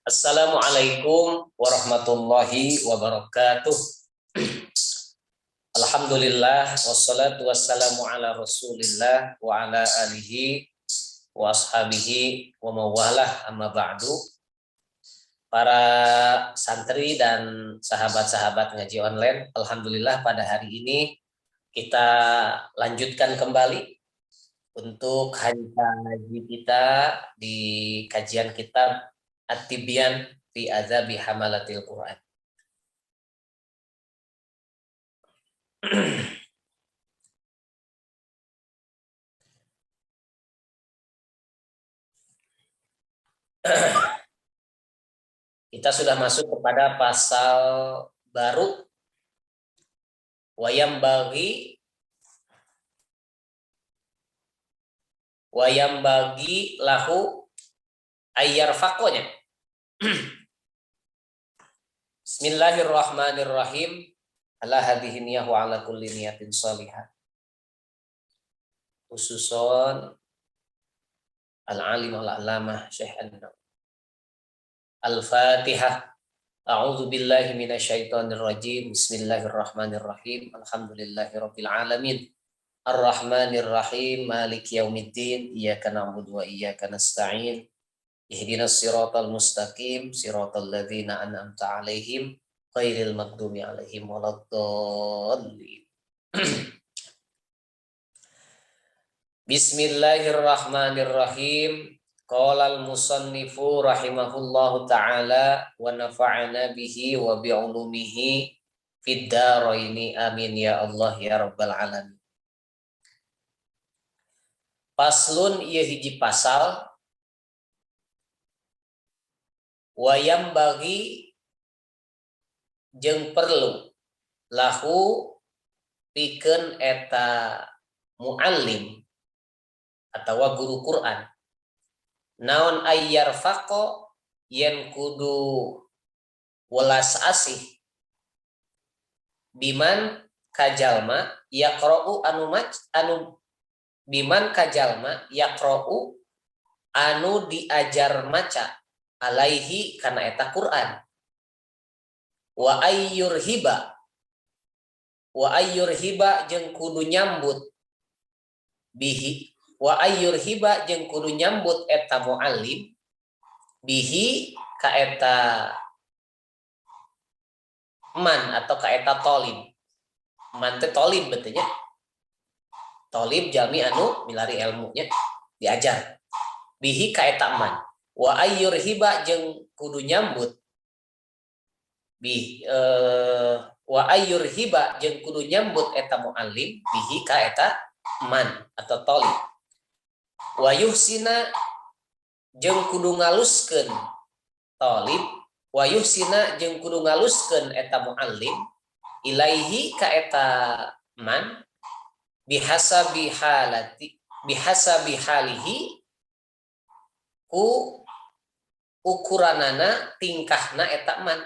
Assalamualaikum warahmatullahi wabarakatuh. Alhamdulillah wassalatu wassalamu ala Rasulillah wa ala alihi wa ashabihi wa mawalah amma ba'du. Para santri dan sahabat-sahabat ngaji online, alhamdulillah pada hari ini kita lanjutkan kembali untuk ngaji kita di kajian kitab At-Tibyan fi Adzabi Hamalatil Quran. Kita sudah masuk kepada pasal baru, wayam bagi lahu ayyar fakonya. Bismillahirrahmanirrahim. Ala hadhihi niyahu ala kulli niyatin salihah. Khususon al-alim al-alamah Syekh An-Nawawi. Al-Fatihah. A'udzu billahi minasyaitonir rajim. Bismillahirrahmanirrahim. Alhamdulillahirabbil alamin. Ar-Rahmanir Rahim. Maliki yaumiddin. Iyyaka na'budu wa iyyaka nasta'in. Ihdinas siratal mustaqim. Siratal ladzina an'amta 'alaihim ghairil maghdubi 'alaihim waladdallin. Bismillahirrahmanirrahim. Qala al-musannifu rahimahullahu ta'ala wa nafa'ana bihi wa bi'ulumihi fid dharaini amin ya Allah ya rabbal alamin. Paslun ieu hiji pasal wayam bagi jeung perlu lahu pikeun eta muallim atawa guru Quran naon ayyar faqo yen kudu welas asih biman kajalma yaqra'u biman kajalma yaqra'u anu diajar maca alaihi kana eta Quran wa ayyur hiba jeung kudu nyambut bihi wa ayyur hiba jeung kudu nyambut eta muallim bihi ka eta man atau ka eta talib. Man teh talib betulnya. Talib jami anu milari ilmunya diajar. Bihi ka eta man. Wa ayyur hiba jeung kudu nyambut wa ayyur hiba jeung kudu nyambut eta muallim bihi ka eta man atau talib. Wa yuhsina jeung kudu ngaluskeun talib wa yuhsina jeung kudu ngaluskeun eta muallim ilaihi ka eta man bihasabi halihi ku ukuranana tingkahna eta man.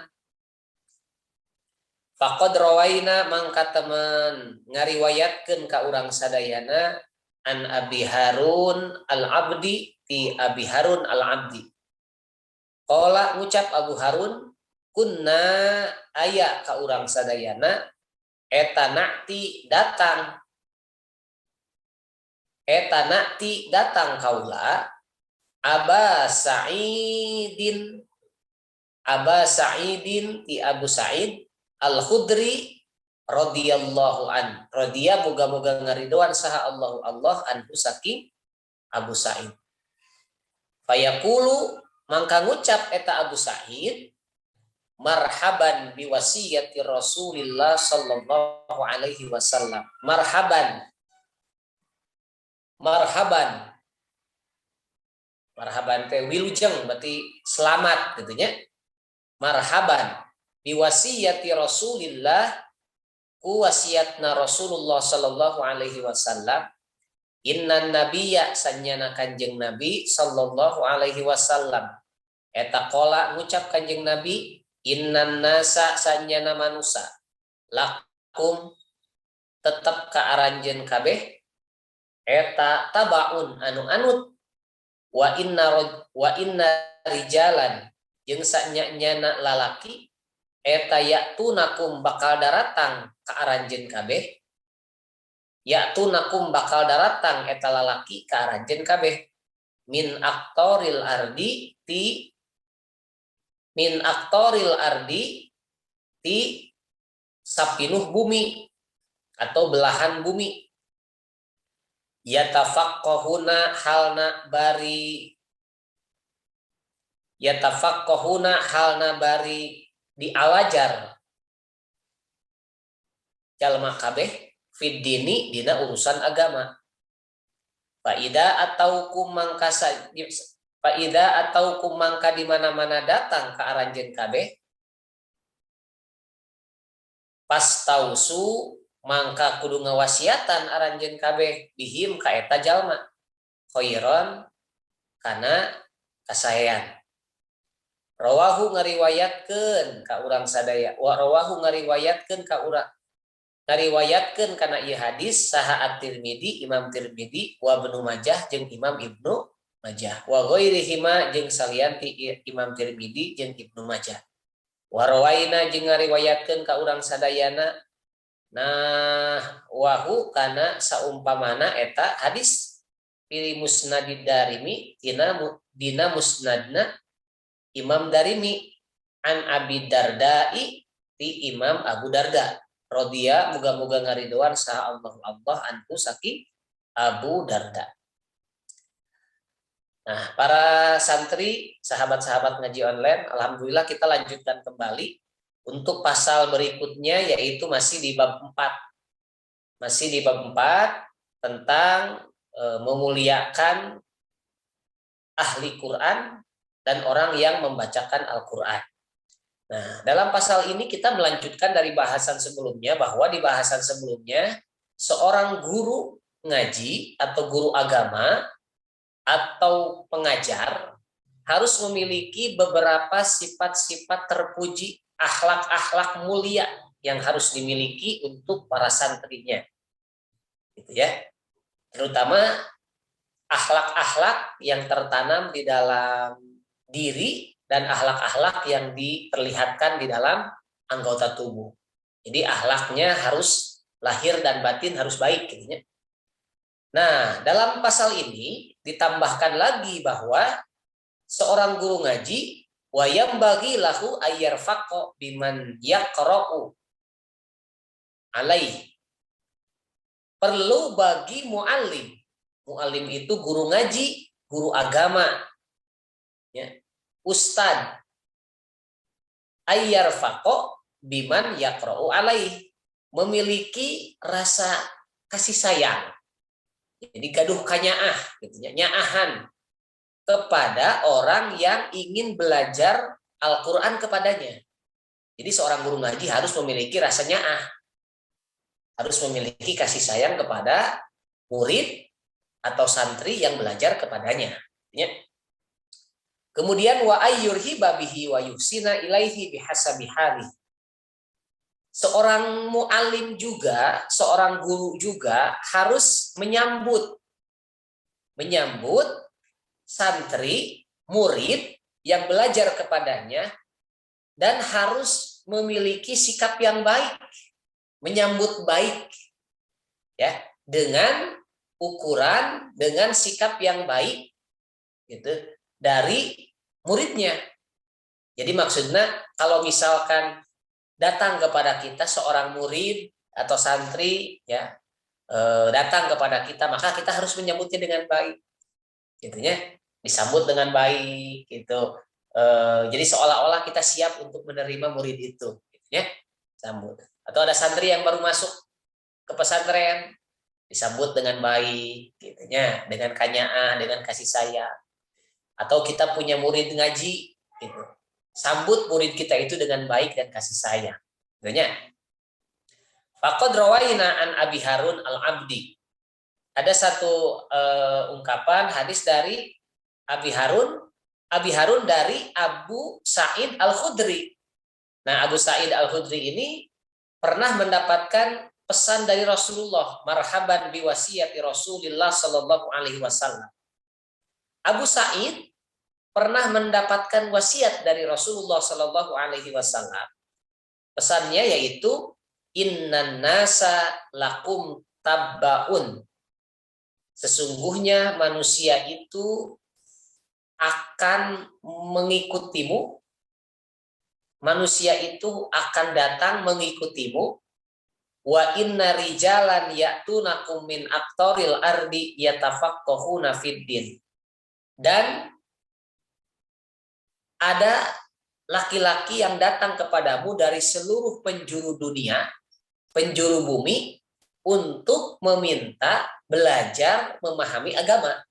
Faqad rawaina mangka teman ngariwayatkeun ka urang sadayana an Abi Harun al-Abdi ti Abi Harun al-Abdi. Qala ngucap Abu Harun kunna aya ka urang sadayana eta na'ti datang kaula Aba Sa'idin ti Abu Sa'id Al-Khudri radhiyallahu an. Radhiya moga-moga ngaridoan saha Allah anhu saking Abu Sa'id. Fayaqulu mangka ngucap eta Abu Sa'id marhaban biwasiyati Rasulillah sallallahu alaihi wasallam. Marhaban teh wilujeng berarti selamat gitu nya. Marhaban biwasiyati Rasulillah ku wasiatna Rasulullah sallallahu alaihi wasallam. Innan nabiyya sanyana kanjeng Nabi sallallahu alaihi wasallam eta qala ngucap kanjeng Nabi innan nasa sanyana manusa lakum tetep ka aranjeun kabeh eta tabaun anu anut wa inna rijalan jeung sanyana lalaki eta ya'tunakum bakal daratang ka aranjeun kabeh. Ya'tunakum bakal daratang eta lalaki ka aranjeun kabeh min aktoril ardi ti sapinuh bumi atau belahan bumi. Yatafaqqahuna halna bari dialajar jalma kabeh fid dini dina urusan agama. Faida atau kumangka di mana-mana datang ke aranjeun kabeh pastausu mangka kudu ngawasiatan aranjeun kabeh bihim ka eta jalma khairon kana kasaean. Rawahu ngariwayatkeun ka urang sadaya wa rawahu ngariwayatkeun kana ieu hadis saha at-Tirmidzi Imam Tirmidzi wa Ibnu Majah jeung Imam Ibnu Majah wa ghairihima jeung salianti Imam Tirmidzi jeung Ibnu Majah. Wa rawaina jeung ngariwayatkeun ka urang sadayana nah wahu kana saumpamana eta hadis fi musnadid Darimi dina musnadna Imam Darimi an Abi Dardai ti Imam Abu Darda radhiya muga-muga ngaridoan saha Allah anhu saking Abu Darda. Nah, para santri, sahabat-sahabat ngaji online, alhamdulillah kita lanjutkan kembali untuk pasal berikutnya yaitu masih di bab 4. Masih di bab 4 tentang memuliakan ahli Quran dan orang yang membacakan Al-Quran. Nah, dalam pasal ini kita melanjutkan dari bahasan sebelumnya bahwa di bahasan sebelumnya seorang guru ngaji atau guru agama atau pengajar harus memiliki beberapa sifat-sifat terpuji, akhlak-akhlak mulia yang harus dimiliki untuk para santrinya. Gitu ya. Terutama akhlak-akhlak yang tertanam di dalam diri dan akhlak-akhlak yang diperlihatkan di dalam anggota tubuh. Jadi akhlaknya harus lahir dan batin harus baik gitu ya. Nah, dalam pasal ini ditambahkan lagi bahwa seorang guru ngaji wa yambaghi lahu ayyarfaqo biman yaqra'u alaihi. Perlu bagi muallim. Muallim itu guru ngaji, guru agama. Ya. Ustad ayyarfaqo biman yaqra'u alaihi. Memiliki rasa kasih sayang. Jadi gaduh kanyaah gitu ya, nyaahan kepada orang yang ingin belajar Al-Qur'an kepadanya. Jadi seorang guru ngaji harus memiliki rasa nyaah. Harus memiliki kasih sayang kepada murid atau santri yang belajar kepadanya. Ya. Kemudian wa ayyurhiba bihi wa yuhsina ilaihi bihasabi hali. Seorang muallim juga, seorang guru juga harus menyambut santri, murid yang belajar kepadanya dan harus memiliki sikap yang baik, menyambut baik ya, dengan ukuran, dengan sikap yang baik gitu dari muridnya. Jadi maksudnya kalau misalkan datang kepada kita seorang murid atau santri ya datang kepada kita, maka kita harus menyambutnya dengan baik gitu ya, disambut dengan baik gitu. Jadi seolah-olah kita siap untuk menerima murid itu gitu ya, sambut. Atau ada santri yang baru masuk ke pesantren, disambut dengan baik gitu ya, dengan kanyaah, dengan kasih sayang. Atau kita punya murid ngaji gitu, sambut murid kita itu dengan baik dan kasih sayang. Tentunya. Faqad rawaina an Abi Harun al-Abdi. Ada satu ungkapan hadis dari Abi Harun dari Abu Sa'id al-Khudri. Nah, Abu Sa'id al-Khudri ini pernah mendapatkan pesan dari Rasulullah, marhaban biwasiyati Rasulillah sallallahu alaihi wasallam. Abu Sa'id pernah mendapatkan wasiat dari Rasulullah Shallallahu Alaihi Wasallam. Pesannya yaitu innan nasa lakum tabbaun. Sesungguhnya manusia itu akan mengikutimu. Manusia itu akan datang mengikutimu. Wa inna rijalan ya'tunakum min aqtaril ardi yatafaqqahuna fid din. Dan ada laki-laki yang datang kepadamu dari seluruh penjuru dunia, penjuru bumi, untuk meminta belajar memahami agama.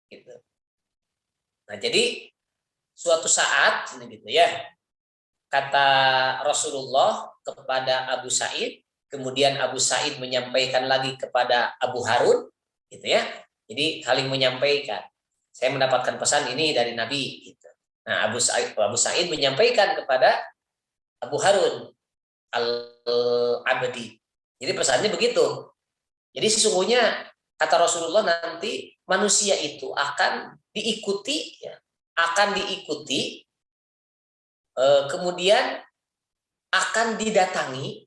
Gitu. Nah, jadi suatu saat, gitu ya, kata Rasulullah kepada Abu Sa'id, kemudian Abu Sa'id menyampaikan lagi kepada Abu Harun, gitu ya. Jadi saling menyampaikan. Saya mendapatkan pesan ini dari Nabi. Gitu. Nah, Abu Sa'id menyampaikan kepada Abu Harun al-Abdi. Jadi pesannya begitu. Jadi sesungguhnya kata Rasulullah nanti manusia itu akan diikuti, ya, kemudian akan didatangi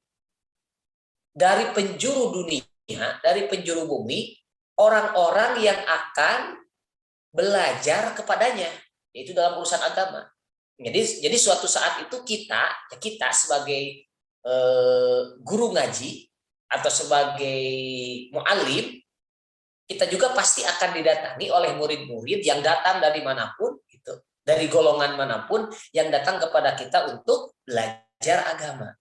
dari penjuru dunia, dari penjuru bumi, orang-orang yang akan belajar kepadanya, yaitu dalam urusan agama. Jadi suatu saat itu kita sebagai guru ngaji atau sebagai muallim, kita juga pasti akan didatangi oleh murid-murid yang datang dari manapun, gitu, dari golongan manapun yang datang kepada kita untuk belajar agama.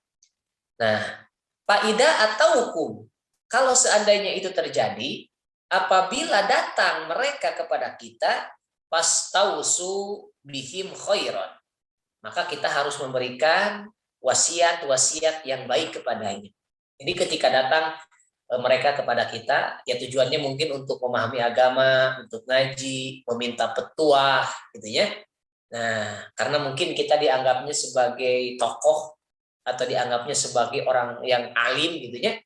Nah, faida atau hukum, kalau seandainya itu terjadi, apabila datang mereka kepada kita, fastausu bihim khairan, maka kita harus memberikan wasiat-wasiat yang baik kepadanya. Jadi ketika datang mereka kepada kita, ya tujuannya mungkin untuk memahami agama, untuk ngaji, meminta petuah, gitu ya. Nah, karena mungkin kita dianggapnya sebagai tokoh atau dianggapnya sebagai orang yang alim, gitu ya.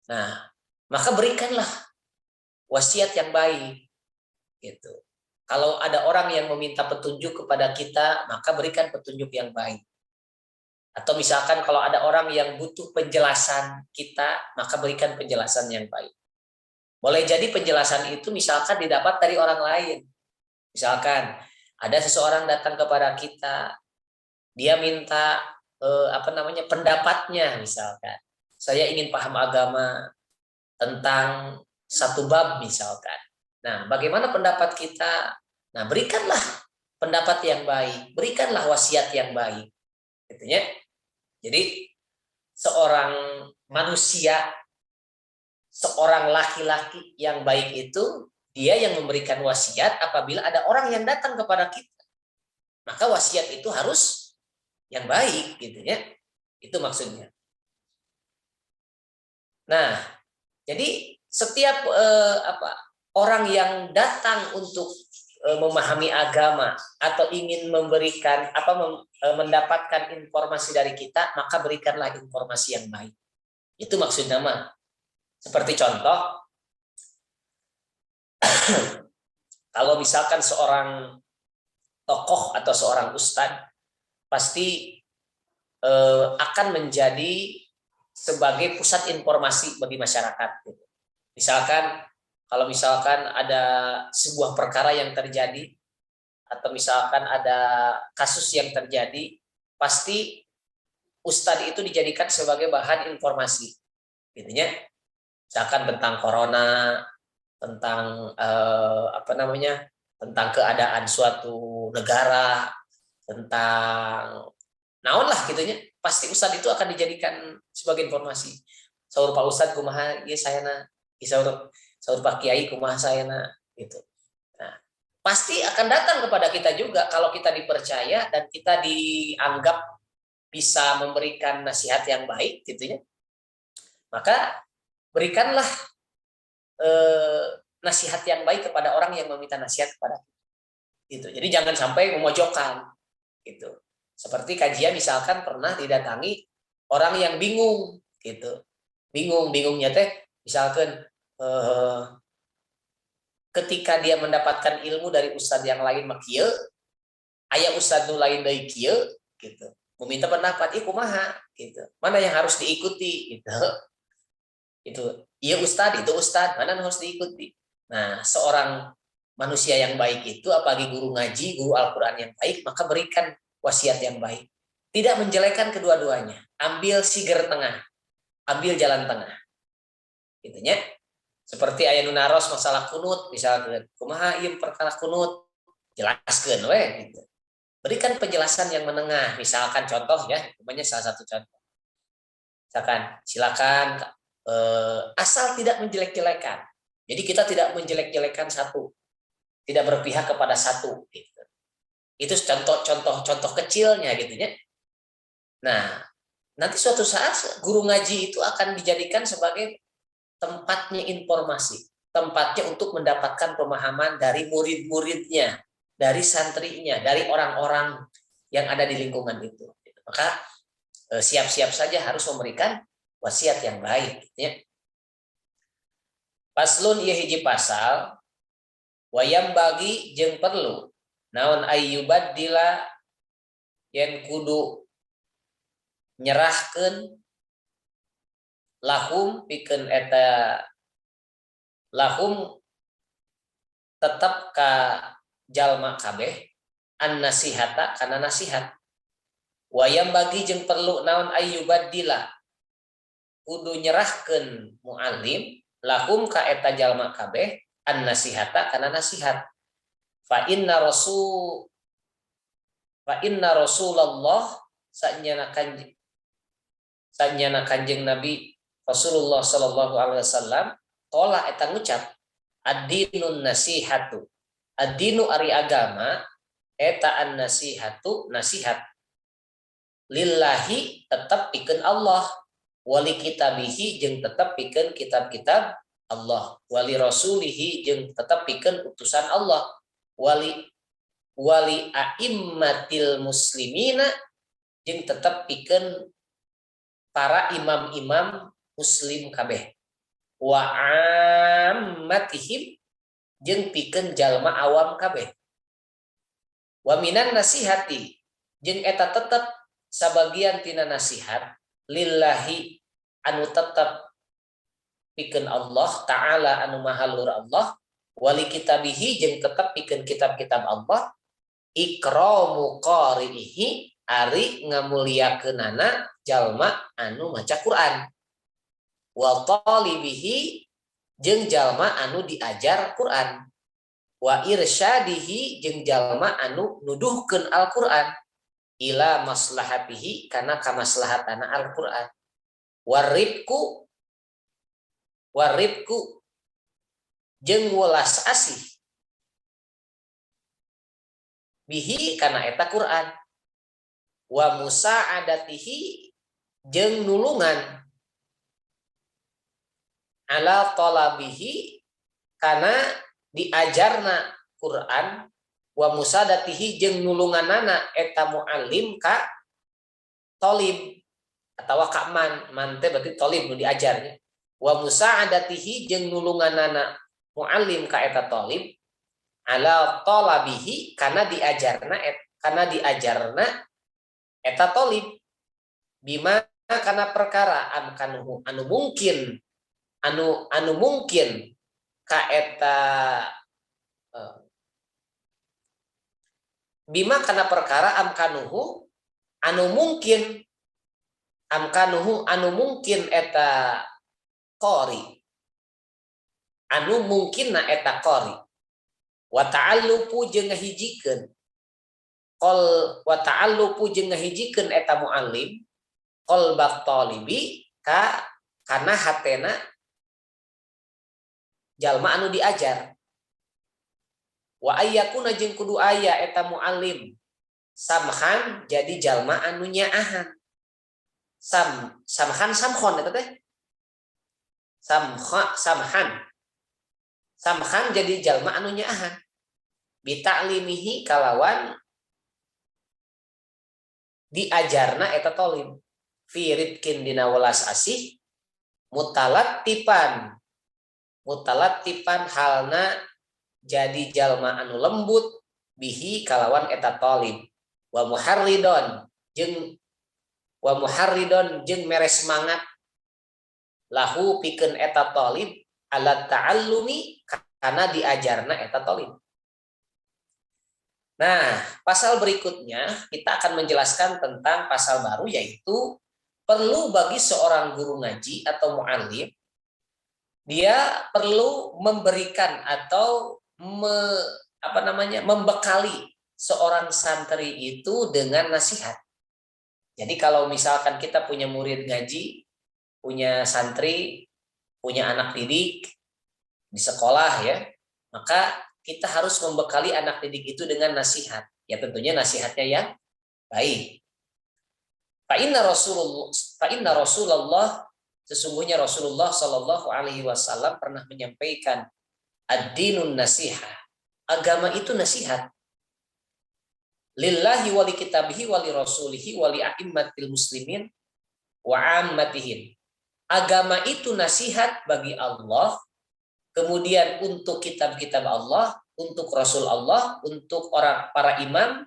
Nah, maka berikanlah wasiat yang baik, gitu. Kalau ada orang yang meminta petunjuk kepada kita, maka berikan petunjuk yang baik. Atau misalkan kalau ada orang yang butuh penjelasan kita, maka berikan penjelasan yang baik. Boleh jadi penjelasan itu misalkan didapat dari orang lain. Misalkan ada seseorang datang kepada kita, dia minta pendapatnya, misalkan. Saya ingin paham agama tentang satu bab misalkan. Nah, bagaimana pendapat kita? Nah, berikanlah pendapat yang baik, berikanlah wasiat yang baik. Gitu ya. Jadi seorang manusia, seorang laki-laki yang baik itu dia yang memberikan wasiat apabila ada orang yang datang kepada kita. Maka wasiat itu harus yang baik, gitu ya. Itu maksudnya. Nah, jadi setiap orang yang datang untuk memahami agama atau ingin memberikan mendapatkan informasi dari kita, maka berikanlah informasi yang baik. Itu maksudnya mah. Seperti contoh, kalau misalkan seorang tokoh atau seorang ustadz pasti akan menjadi sebagai pusat informasi bagi masyarakat. Misalkan kalau misalkan ada sebuah perkara yang terjadi atau misalkan ada kasus yang terjadi, pasti ustadz itu dijadikan sebagai bahan informasi, gitu ya. Misalkan tentang corona, tentang tentang keadaan suatu negara, tentang naon lah, gitu ya. Pasti ustadz itu akan dijadikan sebagai informasi. Saur Pak Ustadz kumaha ieu sayana, saur Pak Kiai kumaha sayana, gitu. Nah, pasti akan datang kepada kita juga kalau kita dipercaya dan kita dianggap bisa memberikan nasihat yang baik, gitu ya. Maka berikanlah nasihat yang baik kepada orang yang meminta nasihat kepada kita. Gitu. Jadi jangan sampai memojokkan, gitu. Seperti kajian misalkan pernah didatangi orang yang bingung, gitu. Bingungnya teh misalkan ketika dia mendapatkan ilmu dari ustadz yang lain makieu, aya ustad nu lain deui kieu gitu, meminta pendapat ieu kumaha gitu, mana yang harus diikuti gitu. Itu iya ustad, itu ustad, mana yang harus diikuti. Nah, seorang manusia yang baik itu, apalagi guru ngaji, guru Al-Qur'an yang baik, maka berikan wasiat yang baik. Tidak menjelekkan kedua-duanya. Ambil siger tengah, ambil jalan tengah. Gitu nya. Seperti aya nu naros masalah kunut, misalkan kumaha ieu perkara kunut, jelaskeun we gitu. Berikan penjelasan yang menengah, misalkan contoh ya, umpamanya salah satu contoh. Misalkan silakan asal tidak menjelek-jelekan. Jadi kita tidak menjelek-jelekan satu, tidak berpihak kepada satu gitu. Itu contoh kecilnya gitu ya. Nah, nanti suatu saat guru ngaji itu akan dijadikan sebagai tempatnya informasi, tempatnya untuk mendapatkan pemahaman dari murid-muridnya, dari santrinya, dari orang-orang yang ada di lingkungan itu. Maka siap-siap saja harus memberikan wasiat yang baik. Gitu ya. Paslun ieu hiji pasal, wayam bagi jeung perlu naon ayyubaddila yen kudu nyerahkeun lahum pikeun eta lahum tetap ka jalma kabeh an nasihata kana nasihat. Wayam bagi jeung perlu naon ayyubaddila kudu nyerahkeun muallim lahum ka eta jalma kabeh an nasihata kana nasihat. Fa inna Rasulullah sanyana kanjeng Nabi Rasulullah sallallahu alaihi wasallam qala eta ngucap ad-dinun nasihatu. Ad-dinu ari agama eta an-nasihatu nasihat. Lillahi tetap pikeun Allah, wali kitabihi jeung tetap pikeun kitab-kitab Allah, wali rasulihi jeung tetap pikeun utusan Allah, wali a'immatil muslimina jeung tetap pikeun para imam-imam muslim kabeh, wa ammatihim jeung pikeun jalma awam kabeh. Wa minan nasihati jeung eta tetep sabagian tina nasihat lillahi anu tetep pikeun Allah taala anu maha luhur Allah, wali kitabihi jeung tetep pikeun kitab-kitab Allah, ikramu qari'ihi ari ngamuliakeunana jalma anu maca Quran, wa talibihi jeung jalma anu diajar Quran, wa irsyadihi jeung jalma anu nuduhkeun Al-Qur'an ila maslahatihi kana kamaslahatana Al-Qur'an, waribku jeung welas asih bihi kana eta Quran, wa musa'adatihi jeung nulungan ala talabihi kana diajarna Quran, wa musadatihi jeung nulunganana eta muallim ka talib atawa ka man teh berarti talib nu diajarnya, wa musaadatihi jeung nulunganana muallim ka eta talib ala talabihi kana diajarna eta talib bima kana perkara anu mungkin ka eta bima kana perkara amkanuhu anu mungkin eta qori anu mungkinna eta qori, wa ta'alluqu jeung ngahijikeun eta muallim qalbat talibi kana hatena jalma anu diajar, wa ayyakuna jeung kudu aya eta muallim samhan jadi jalma anu nyaahan. Samhan samkhon eta teh samhan jadi jalma anu nyaahan bi ta'limihi kalawan diajarna eta talib fi ridkin dina welas asih mutalatipan halna jadi jalma anu lembut bihi kalawan eta talib, wa muharridon jeung mere semangat lahu pikeun eta talib ala ta'allumi kana diajarna eta talib. Nah, pasal berikutnya kita akan menjelaskan tentang pasal baru, yaitu perlu bagi seorang guru ngaji atau mu'allim, dia perlu memberikan atau membekali seorang santri itu dengan nasihat. Jadi kalau misalkan kita punya murid ngaji, punya santri, punya anak didik di sekolah ya, maka kita harus membekali anak didik itu dengan nasihat. Ya tentunya nasihatnya yang baik. Fa inna Rasulullah sesungguhnya Rasulullah Shallallahu Alaihi Wasallam pernah menyampaikan ad-dinun nasihah. Agama itu nasihat. Lillahi wali kitabihi wali rasulihi wali a'immatil muslimin wa ammatihim. Agama itu nasihat bagi Allah, kemudian untuk kitab-kitab Allah, untuk Rasul Allah, untuk para imam,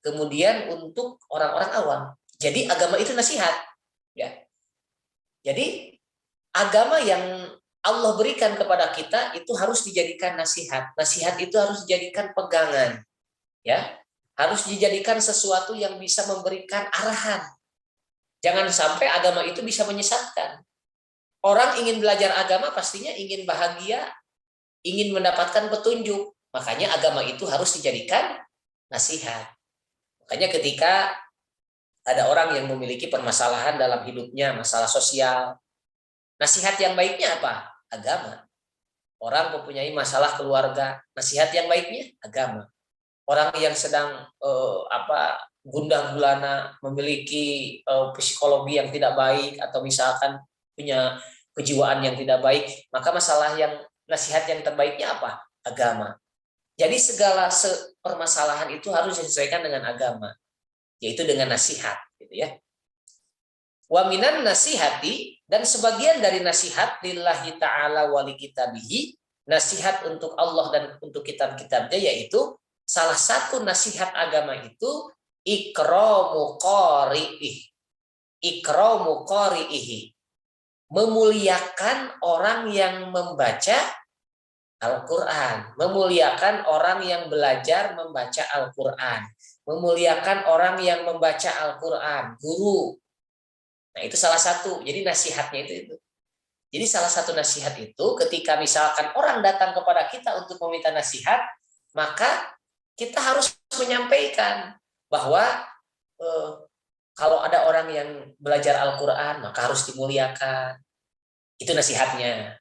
kemudian untuk orang-orang awam. Jadi agama itu nasihat, ya. Jadi agama yang Allah berikan kepada kita itu harus dijadikan nasihat. Nasihat itu harus dijadikan pegangan, ya. Harus dijadikan sesuatu yang bisa memberikan arahan. Jangan sampai agama itu bisa menyesatkan. Orang ingin belajar agama pastinya ingin bahagia, ingin mendapatkan petunjuk. Makanya agama itu harus dijadikan nasihat. Makanya ketika ada orang yang memiliki permasalahan dalam hidupnya, masalah sosial, nasihat yang baiknya apa? Agama. Orang mempunyai masalah keluarga, nasihat yang baiknya agama. Orang yang sedang gundah gulana, memiliki psikologi yang tidak baik, atau misalkan punya kejiwaan yang tidak baik, maka nasihat yang terbaiknya apa? Agama. Jadi segala permasalahan itu harus disesuaikan dengan agama, yaitu dengan nasihat, gitu ya. Wa minan nasihati, dan sebagian dari nasihat lillahi ta'ala wali kitabihi, nasihat untuk Allah dan untuk kitab-kitabnya, yaitu salah satu nasihat agama itu ikramu qari'ihi, memuliakan orang yang membaca Al-Quran, memuliakan orang yang belajar membaca Al-Quran, memuliakan orang yang membaca Al-Quran, guru. Nah itu salah satu, jadi nasihatnya itu. Jadi salah satu nasihat itu ketika misalkan orang datang kepada kita untuk meminta nasihat, maka kita harus menyampaikan bahwa kalau ada orang yang belajar Al-Quran maka harus dimuliakan. Itu nasihatnya.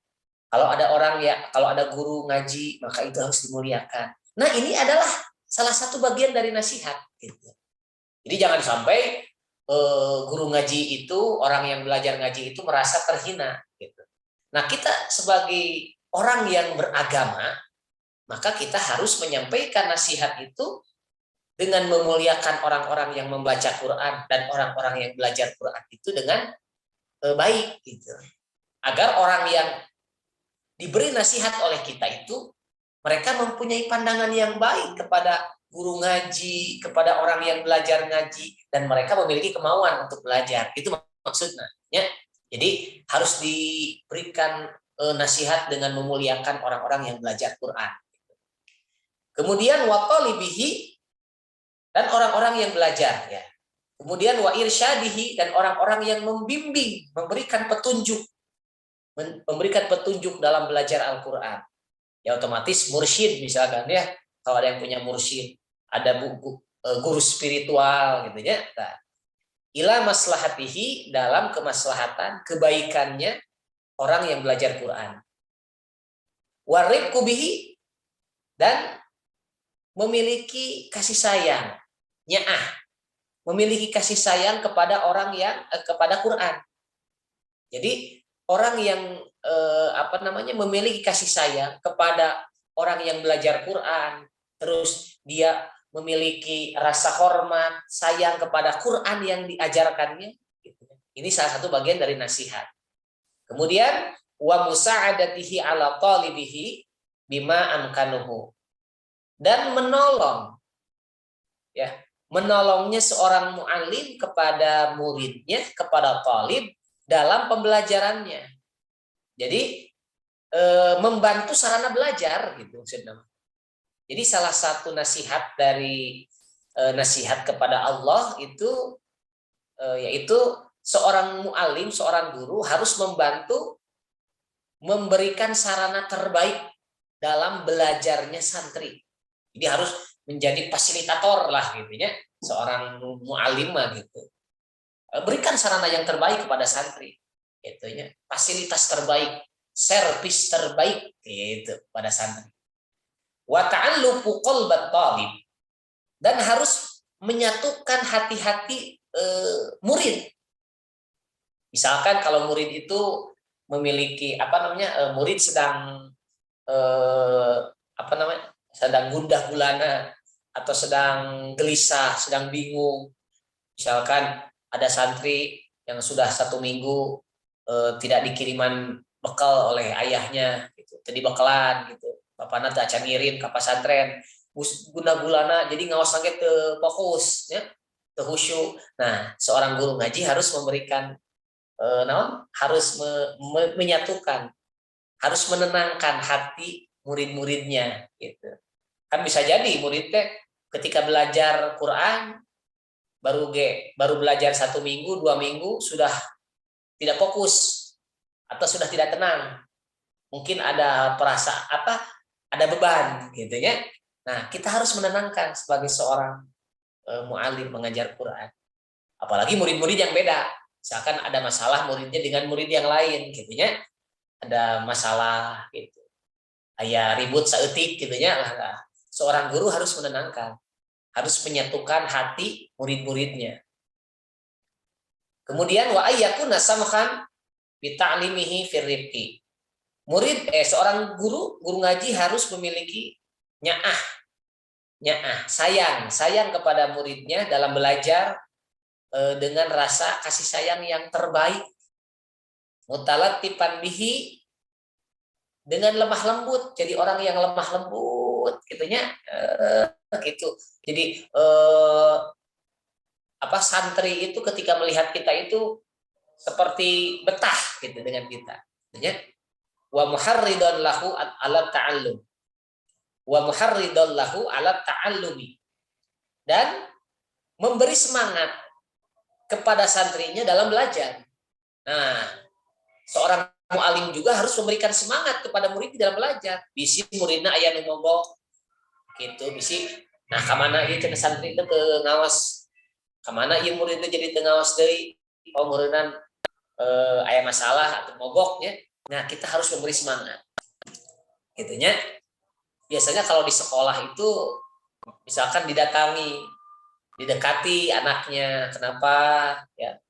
Kalau ada guru ngaji maka itu harus dimuliakan. Nah ini adalah salah satu bagian dari nasihat. Gitu. Jadi jangan sampai guru ngaji itu, orang yang belajar ngaji itu merasa terhina. Gitu. Nah kita sebagai orang yang beragama, maka kita harus menyampaikan nasihat itu dengan memuliakan orang-orang yang membaca Quran dan orang-orang yang belajar Quran itu dengan baik, gitu. Agar orang yang diberi nasihat oleh kita itu, mereka mempunyai pandangan yang baik kepada guru ngaji, kepada orang yang belajar ngaji, dan mereka memiliki kemauan untuk belajar. Itu maksudnya. Ya. Jadi harus diberikan nasihat dengan memuliakan orang-orang yang belajar Quran. Kemudian wa talibihi, dan orang-orang yang belajar, ya. Kemudian wa irsyadihi, dan orang-orang yang membimbing, memberikan petunjuk dalam belajar Al-Qur'an. Ya otomatis mursyid misalkan, ya. Kalau ada yang punya mursyid, ada guru spiritual gitu ya. Nah, ila maslahatihi, dalam kemaslahatan kebaikannya orang yang belajar Quran. Wa rifqu bihi, dan memiliki kasih sayang, memiliki kasih sayang kepada orang yang kepada Quran. Jadi orang yang memiliki kasih sayang kepada orang yang belajar Quran, terus dia memiliki rasa hormat, sayang kepada Quran yang diajarkannya. Ini salah satu bagian dari nasihat. Kemudian wa musa'adatihi ala talibihi bima amkanuhu, dan menolong, ya, menolongnya seorang muallim kepada muridnya, kepada talib dalam pembelajarannya. Jadi membantu sarana belajar gitu maksudnya. Jadi salah satu nasihat dari nasihat kepada Allah itu yaitu seorang muallim, seorang guru harus membantu memberikan sarana terbaik dalam belajarnya santri. Jadi harus menjadi fasilitator lah gitu ya, seorang muallim gitu. Berikan sarana yang terbaik kepada santri, gitu ya. Fasilitas terbaik, servis terbaik gitu pada santri. Wa ta'alluqu qalbat talib, dan harus menyatukan hati-hati murid. Misalkan kalau murid itu memiliki murid sedang sedang gundah gulana atau sedang gelisah, sedang bingung. Misalkan ada santri yang sudah 1 minggu tidak dikiriman bekal oleh ayahnya, gitu. Jadi bekalan gitu. Bapaknya tak acan ngirim ke pesantren. Gundah gulana jadi ngawas lagi ke fokus, ya, ke khusyuk. Nah, seorang guru ngaji harus memberikan harus menyatukan, harus menenangkan hati murid-muridnya gitu. Kan bisa jadi muridnya ketika belajar Quran baru belajar 1 minggu 2 minggu sudah tidak fokus atau sudah tidak tenang, mungkin ada ada beban gitu ya. Nah, kita harus menenangkan sebagai seorang muallim mengajar Quran, apalagi murid-murid yang beda. Misalkan ada masalah muridnya dengan murid yang lain gitu ya, ada masalah gitu, ayah ribut saeutik gitu ya. Seorang guru harus menenangkan, harus menyatukan hati murid-muridnya. Kemudian wa ayyakuna samhan bi ta'limihi firrifqi. Seorang guru ngaji harus memiliki nyaah, sayang kepada muridnya dalam belajar dengan rasa kasih sayang yang terbaik. Mutalattifan bihi, dengan lemah lembut, jadi orang yang lemah lembut gitunya gitu. Jadi santri itu ketika melihat kita itu seperti betah gitu dengan kita, ya. Wa muharridan lahu ala ta'allum, wa muharridan lahu ala ta'allumi, dan memberi semangat kepada santrinya dalam belajar. Nah, seorang mu'alim juga harus memberikan semangat kepada murid dalam belajar. Bisi muridna aya nu mogok gitu, bisi. Nah, kamana ieu cenah santri itu ke ngawas, kamana ieu muridna jadi teu ngawas deui, muridna aya masalah atau mogoknya. Nah, kita harus memberi semangat. Gitunya. Biasanya kalau di sekolah itu misalkan didekati anaknya, kenapa ya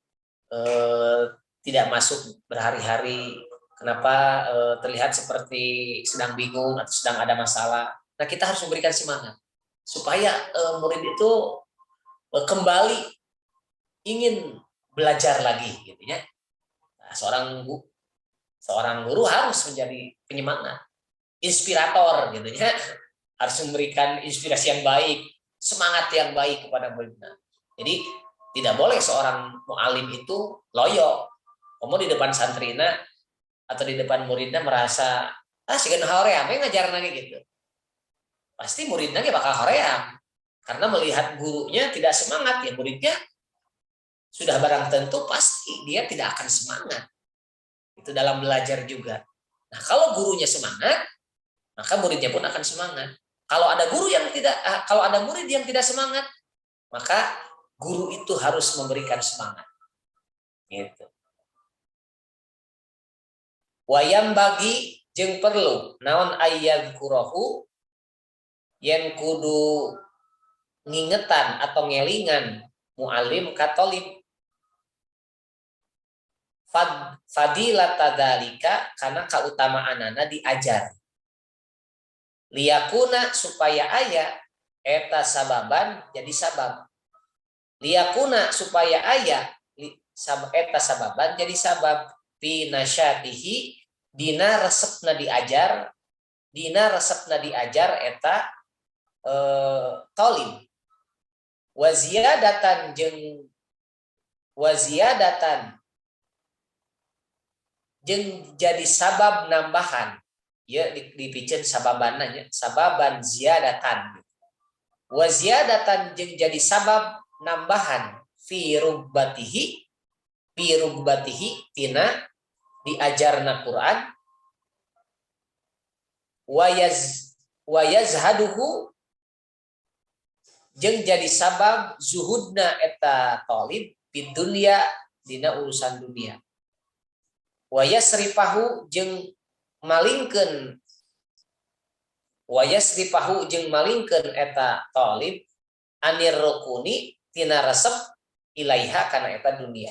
tidak masuk berhari-hari, kenapa terlihat seperti sedang bingung atau sedang ada masalah. Nah, kita harus memberikan semangat supaya murid itu kembali ingin belajar lagi gitu ya. Nah, seorang guru harus menjadi penyemangat, inspirator gitu ya, harus memberikan inspirasi yang baik, semangat yang baik kepada muridnya. Jadi tidak boleh seorang mu'alim itu loyo, di depan santrina atau di depan muridnya merasa sigan hoream ngajar lagi gitu. Pasti muridnya bakal hoream karena melihat gurunya tidak semangat, ya muridnya sudah barang tentu pasti dia tidak akan semangat. Itu dalam belajar juga. Nah, kalau gurunya semangat, maka muridnya pun akan semangat. Kalau ada murid yang tidak semangat, maka guru itu harus memberikan semangat. Gitu. Wayam bagi jeung perlu naon ayyadhkurahu, yen kudu ngingetan atau ngelingan mu'alim katolib fadilata dzalika, karena kautamaanana diajar. Liyakuna, supaya aya eta sababan jadi sabab. Liyakuna, supaya aya eta sababan jadi sabab. Binasyatihi, dina resepna diajar eta tolim. Waziyadatan jeung jadi sabab nambahan. Ya dipicen sababannya, sababan ziyadatan. Waziyadatan jeung jadi sabab nambahan fi rubbatihi tina diajarna Quran wayazhaduhu jeung jadi sabab zuhudna eta talib di dunia dina urusan dunia wayasrifahu jeung malingkeun eta talib anir rukuni tina resep ilaiha kana eta dunia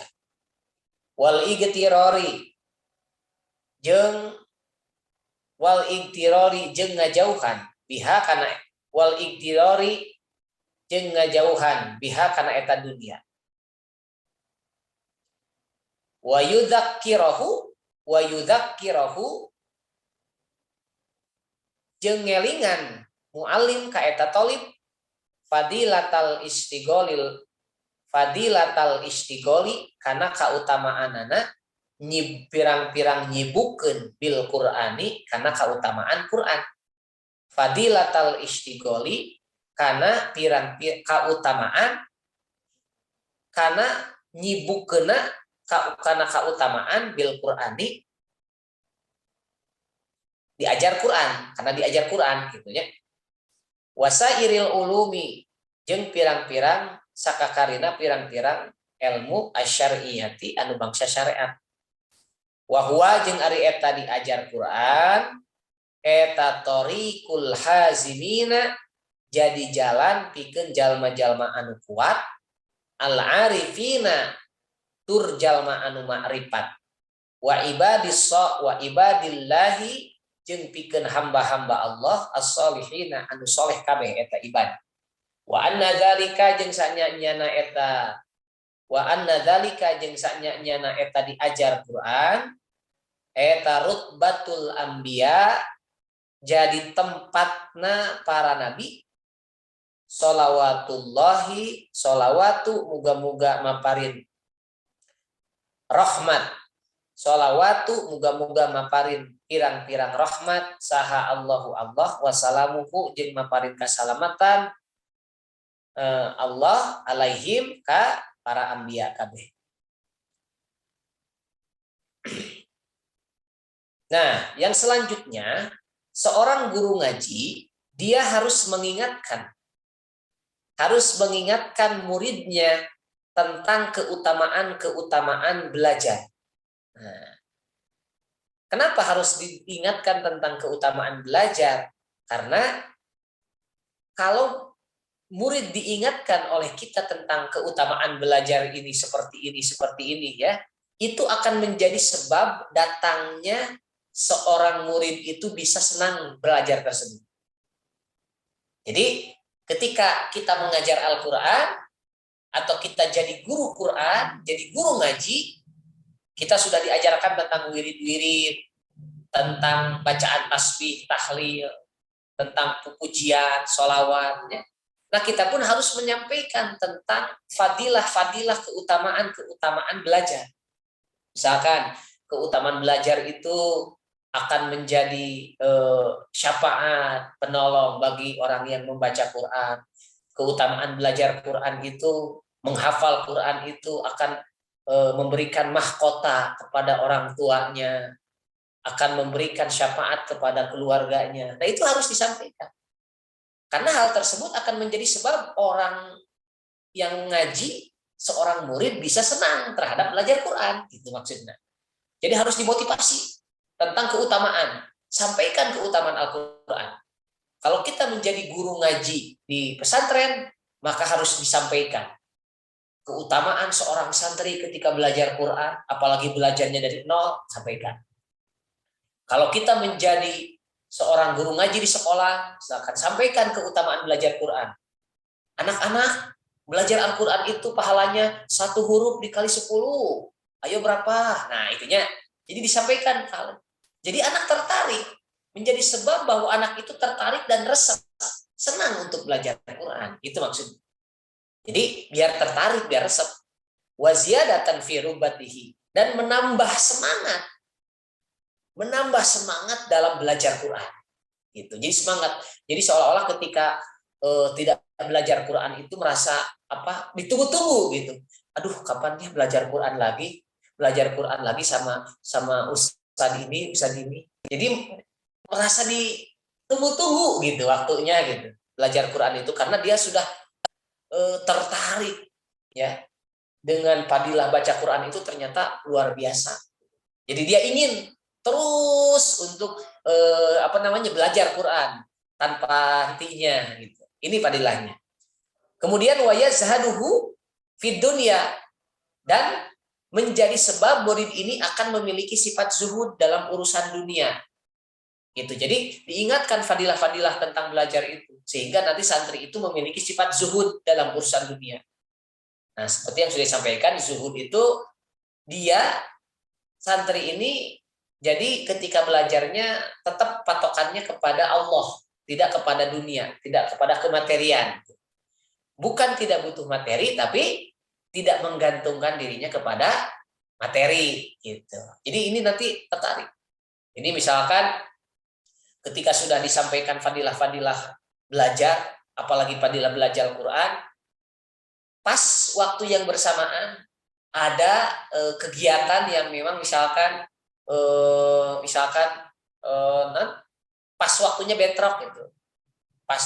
wal igtirari jeung ngajauhan biha kana eta dunia wa yudzakkirahu jeung ngelingan muallim ka eta talib fadilatal istigoli kana kautamaanana pirang-pirang nyibukeun bil Qur'ani kana kautamaan Quran. Fadilatal istigoli kana pirang-pirang kautamaan kana nyibukeuna kana kautamaan bil Qur'ani diajar Quran, karena diajar Quran gitu ya. Wasairil ulumi jeung pirang-pirang sakakarina pirang-pirang ilmu asyariyati anu bangsa syariat. Wa huwa jeung ari eta diajar Quran eta tariqul hazimina jadi jalan pikeun jalma-jalma anu kuat al arifina tur jalma anu ma'rifat wa ibadillahi jeung pikeun hamba-hamba Allah as-solihina anu soleh kabeh eta ibadah. Wa anna dzalika jeung sanyana eta diajar Quran eta rutbatul anbiya jadi tempatna para nabi sholawatu muga-muga maparin rahmat sholawatu muga-muga maparin pirang-pirang rahmat saha Allahu Allah wasalamuhu jeung maparin kasalamatan Allah alaihim ka para anbiya kabeh. Nah, yang selanjutnya seorang guru ngaji dia harus mengingatkan muridnya tentang keutamaan belajar. Nah, kenapa harus diingatkan tentang keutamaan belajar? Karena kalau murid diingatkan oleh kita tentang keutamaan belajar ini seperti ini ya, itu akan menjadi sebab datangnya seorang murid itu bisa senang belajar tersebut. Jadi ketika kita mengajar Al-Quran atau kita jadi guru Quran, jadi guru ngaji, kita sudah diajarkan tentang wirid-wirid, tentang bacaan tasbih, tahlil, tentang pujian, sholawat. Ya. Nah kita pun harus menyampaikan tentang fadilah keutamaan belajar. Misalkan keutamaan belajar itu akan menjadi syafaat, penolong bagi orang yang membaca Quran. Keutamaan belajar Quran itu, menghafal Quran itu akan memberikan mahkota kepada orang tuanya, akan memberikan syafaat kepada keluarganya. Nah itu harus disampaikan. Karena hal tersebut akan menjadi sebab orang yang ngaji, seorang murid bisa senang terhadap belajar Quran. Itu maksudnya. Jadi harus dimotivasi tentang keutamaan. Sampaikan keutamaan Al-Quran. Kalau kita menjadi guru ngaji di pesantren, maka harus disampaikan keutamaan seorang santri ketika belajar Quran, apalagi belajarnya dari nol, sampaikan. Kalau kita menjadi seorang guru ngaji di sekolah, silakan sampaikan keutamaan belajar Quran. Anak-anak, belajar Al-Quran itu pahalanya 1 huruf dikali 10. Ayo berapa? Nah, itunya. Jadi disampaikan. Jadi anak tertarik. Menjadi sebab bahwa anak itu tertarik dan resep senang untuk belajar Quran. Itu maksudnya. Jadi biar tertarik, biar resep. Wa ziyadatan fi rubatihi, dan menambah semangat dalam belajar Quran. Gitu. Jadi semangat. Jadi seolah-olah ketika tidak belajar Quran itu merasa ditunggu-tunggu gitu. Aduh, kapan dia belajar Quran lagi? Belajar Quran lagi sama ustaz ini. Jadi merasa ditunggu-tunggu gitu waktunya gitu. Belajar Quran itu karena dia sudah tertarik ya dengan fadilah baca Quran itu ternyata luar biasa. Jadi dia ingin terus untuk belajar Quran tanpa hentinya gitu. Ini fadilahnya. Kemudian wa yazhaduhu fid dunya, dan menjadi sebab murid ini akan memiliki sifat zuhud dalam urusan dunia. Gitu. Jadi diingatkan fadilah-fadilah tentang belajar itu sehingga nanti santri itu memiliki sifat zuhud dalam urusan dunia. Nah, seperti yang sudah disampaikan, zuhud itu dia santri ini jadi ketika belajarnya tetap patokannya kepada Allah, tidak kepada dunia, tidak kepada kematerian. Bukan tidak butuh materi, tapi tidak menggantungkan dirinya kepada materi gitu. Jadi ini nanti tertarik. Ini misalkan ketika sudah disampaikan fadilah-fadilah belajar, apalagi fadilah belajar Al-Quran, pas waktu yang bersamaan ada kegiatan yang memang misalkan pas waktunya bentrok gitu. Pas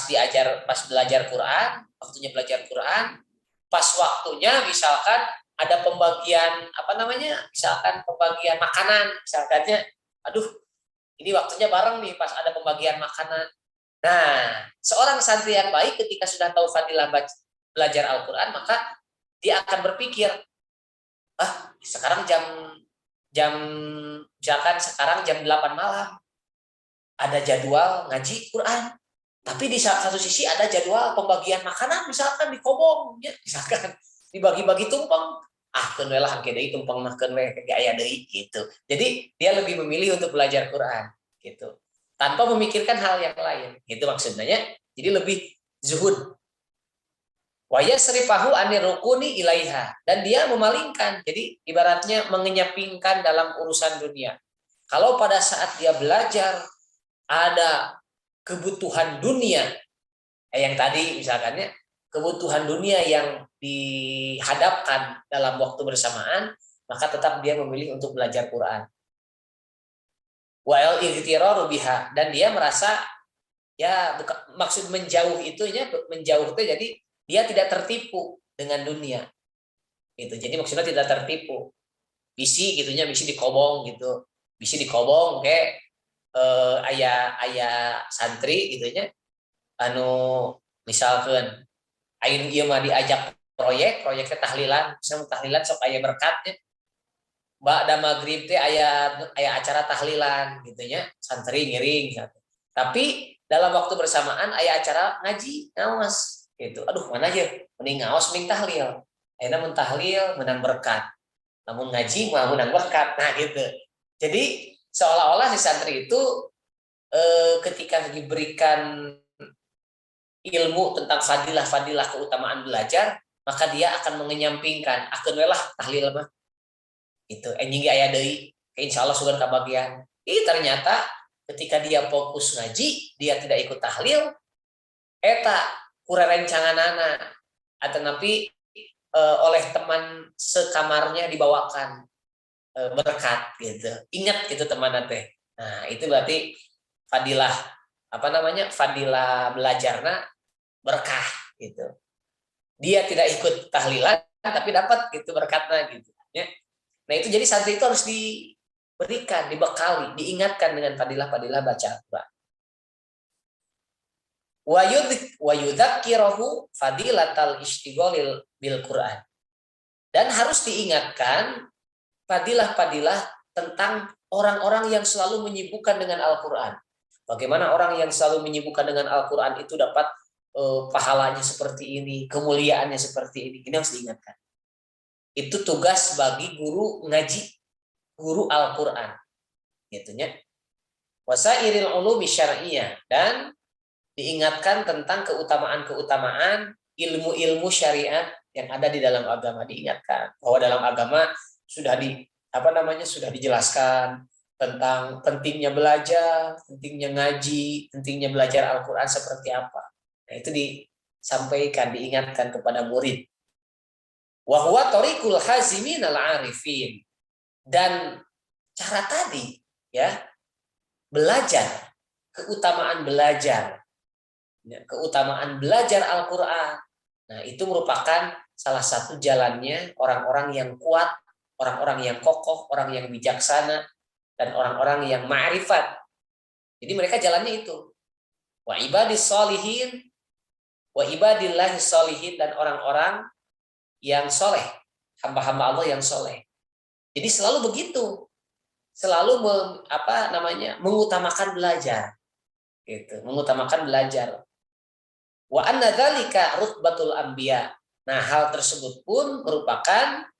belajar Quran, waktunya belajar Quran, pas waktunya misalkan ada pembagian misalkan pembagian makanan, misalkannya, aduh, ini waktunya bareng nih pas ada pembagian makanan. Nah, seorang santri yang baik ketika sudah tahu fadilah belajar Al-Quran, maka dia akan berpikir, sekarang misalkan jam 8 malam ada jadwal ngaji Quran. Tapi di satu sisi ada jadwal pembagian makanan, misalkan di kobong, ya, misalkan dibagi-bagi tumpeng. Keun lah angke deui tumpeng mah keun we aya deui gitu. Jadi dia lebih memilih untuk belajar Quran gitu. Tanpa memikirkan hal yang lain. Gitu maksudnya. Jadi lebih zuhud. Wa yasrifahu anir rukuni ilaiha, dan dia memalingkan. Jadi ibaratnya mengenyapingkan dalam urusan dunia. Kalau pada saat dia belajar ada kebutuhan dunia, yang tadi misalkannya kebutuhan dunia yang dihadapkan dalam waktu bersamaan, maka tetap dia memilih untuk belajar Quran. Wa'al ightiraru biha, dan dia merasa maksud menjauh itu jadi dia tidak tertipu dengan dunia. Gitu. Jadi maksudnya tidak tertipu. Bisi dikobong gitu. Bisi dikobong kayak ayah santri gitunya misalkan ayeuna ieu mah diajak proyeknya tahlilan, misalnya tahlilan sok aya berkatnya, ba'da maghrib teh aya acara tahlilan gitunya, santri ngiring gitu. Tapi dalam waktu bersamaan aya acara ngaji ngaos gitu. Aduh, mana aja mending ngaos mending tahlil. Ayeuna mun tahlil menang berkat, namun ngaji mah menang berkat. Nah gitu. Jadi seolah-olah si santri itu ketika diberikan ilmu tentang fadilah keutamaan belajar, maka dia akan mengenyampingkan akeun we lah tahlil mah. Itu anjing aya deui, insyaallah sugan kabagian. Ternyata ketika dia fokus ngaji, dia tidak ikut tahlil, eta kurerencanganana atanapi oleh teman sekamarnya dibawakan berkat gitu. Ingat gitu teman teh. Nah, itu berarti fadilah fadilah belajarna berkah gitu. Dia tidak ikut tahlilan tapi dapat gitu berkatnya gitu ya. Nah, itu jadi santri itu harus diberikan, dibekali, diingatkan dengan fadilah-fadilah baca Al-Qur'an. Wa yudzakkirahu fadilatal istighalil bil Qur'an. Dan harus diingatkan fadilah-fadilah tentang orang-orang yang selalu menyibukkan dengan Al-Quran. Bagaimana orang yang selalu menyibukkan dengan Al-Quran itu dapat pahalanya seperti ini, kemuliaannya seperti ini. Ini harus diingatkan. Itu tugas bagi guru ngaji, guru Al-Quran. Gitunya. Wasairil ulumi syar'iyyah, dan diingatkan tentang keutamaan-keutamaan ilmu-ilmu syariat yang ada di dalam agama, diingatkan bahwa dalam agama sudah sudah dijelaskan tentang pentingnya belajar, pentingnya ngaji, pentingnya belajar Al-Qur'an seperti apa. Nah, itu disampaikan, diingatkan kepada murid. Wa huwa tariqul hazimin al-arifin. Dan cara tadi ya, belajar, keutamaan belajar Al-Qur'an. Nah, itu merupakan salah satu jalannya orang-orang yang kuat, orang-orang yang kokoh, orang yang bijaksana, dan orang-orang yang ma'rifat. Jadi mereka jalannya itu. Wa ibadis sholihin, wa ibadillahi sholihin, dan orang-orang yang soleh, hamba-hamba Allah yang soleh. Jadi selalu begitu. Selalu mengutamakan belajar. Gitu, mengutamakan belajar. Wa anna dzalika rutbatul anbiya. Nah, hal tersebut pun merupakan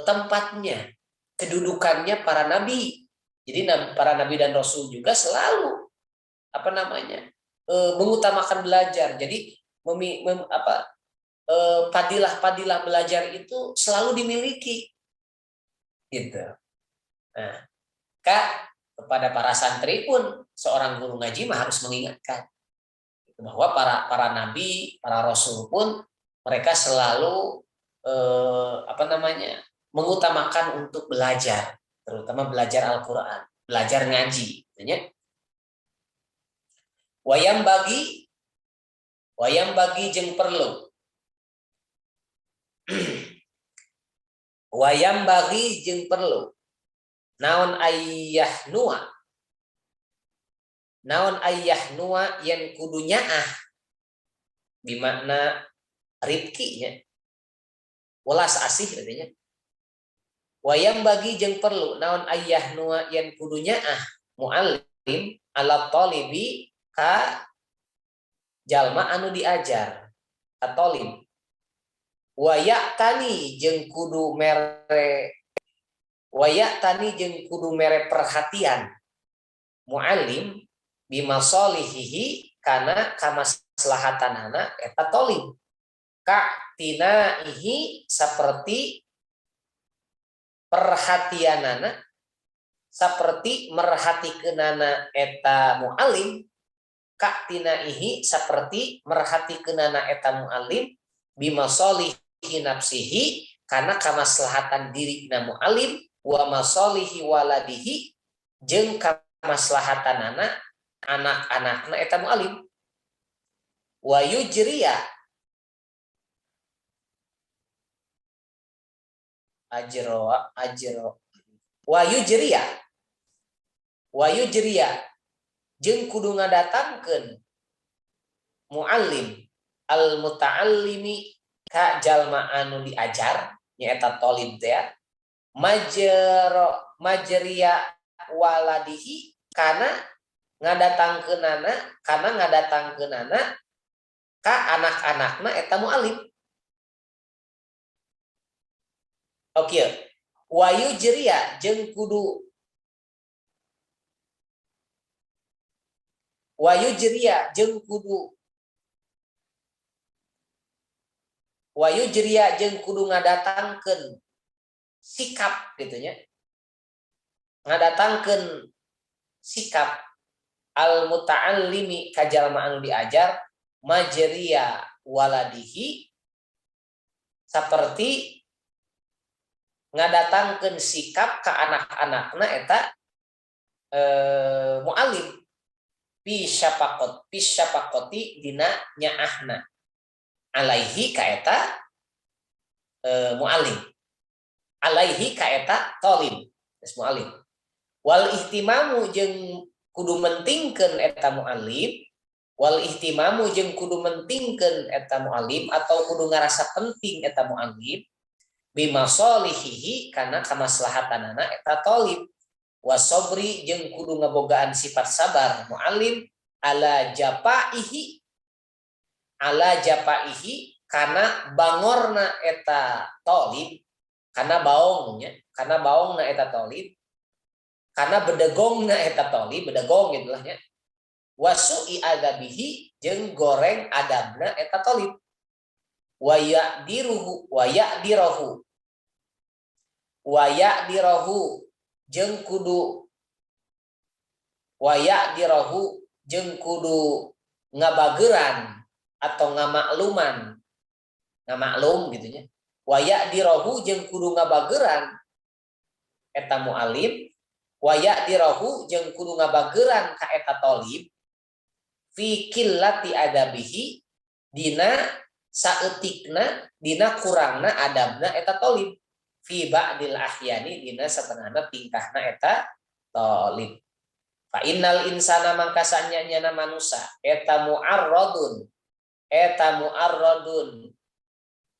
tempatnya, kedudukannya para nabi. Jadi para nabi dan rasul juga selalu mengutamakan belajar. Jadi padilah-padilah belajar itu selalu dimiliki. Gitu. Nah, kepada para santri pun seorang guru ngaji harus mengingatkan bahwa para nabi, para rasul pun mereka selalu mengutamakan untuk belajar, terutama belajar Al-Qur'an, belajar ngaji, gitu. Wayam bagi jeung perlu. Wayam bagi jeung perlu. Naon ayah nuwa yang kudunya bimakna rifkinya welas asih katanya. Wayam bagi jeung perlu naon ayah nuwa yang kudunya muallim ala talibi ka jalma anu diajar atolib. Wayaktani jeung kudu mere perhatian muallim bimasolihihi kana kamaslahatanana eta tolib ka tinaihi seperti perhatianana, seperti merhatikeunana eta muallim, ka tinaihi seperti merhatikeunana eta muallim bimasolihi nafsihi kana kamaslahatan dirina muallim wa masolihi waladihi jeung kamaslahatanana anak-anakna eta muallim. Wa yujriya ajro wa yujriya jeung kudu ngadatangkeun muallim al muta'allimi ka jalma anu diajar nyaeta talib teh majriya waladihi kana ngadatangkeunana ka anak-anakna eta muallim. Oke, wayu jeria jeung kudu ngadatangkeun sikap gitunya. Ngadatangkeun sikap al muta'allimi ka jalma anu diajar majriya waladihi seperti ngadatangkeun sikap ka anak-anakna eta muallim pisyafaqati dina nyaahna alaihi ka eta muallim alaihi ka eta talib es muallim wal ihtimamu jeung kudu mentingkeun eta muallim atau kudu ngarasa penting eta muallim bimasolihihi kana kamaslahatanana eta talib wasobri jeung kudu ngabogaan sifat sabar muallim ala japaihi kana bangorna eta talib kana baongna eta talib kana bedegongna eta talib bedegong gitu lah nya wasu'i adabihi jeung goreng adabna eta tolib. Wa ya'diruhu wa ya'dirahu wa ya'dirahu jeung kudu wa ya'dirahu jeung kudu ngabageuran atau ngamaklum gitu nya. Wa ya'dirahu jeung kudu ngabageuran eta mu'alim, wa ya'dirahu jeung kudu ngabageuran ka eta tolib fi qillati adabihi dina saeutikna dina kurangna adabna eta tolib fi ba'dil ahyani dina satengahna tingkahna eta tolib. Fa innal insana mangka sanyana manusa eta mu'arradun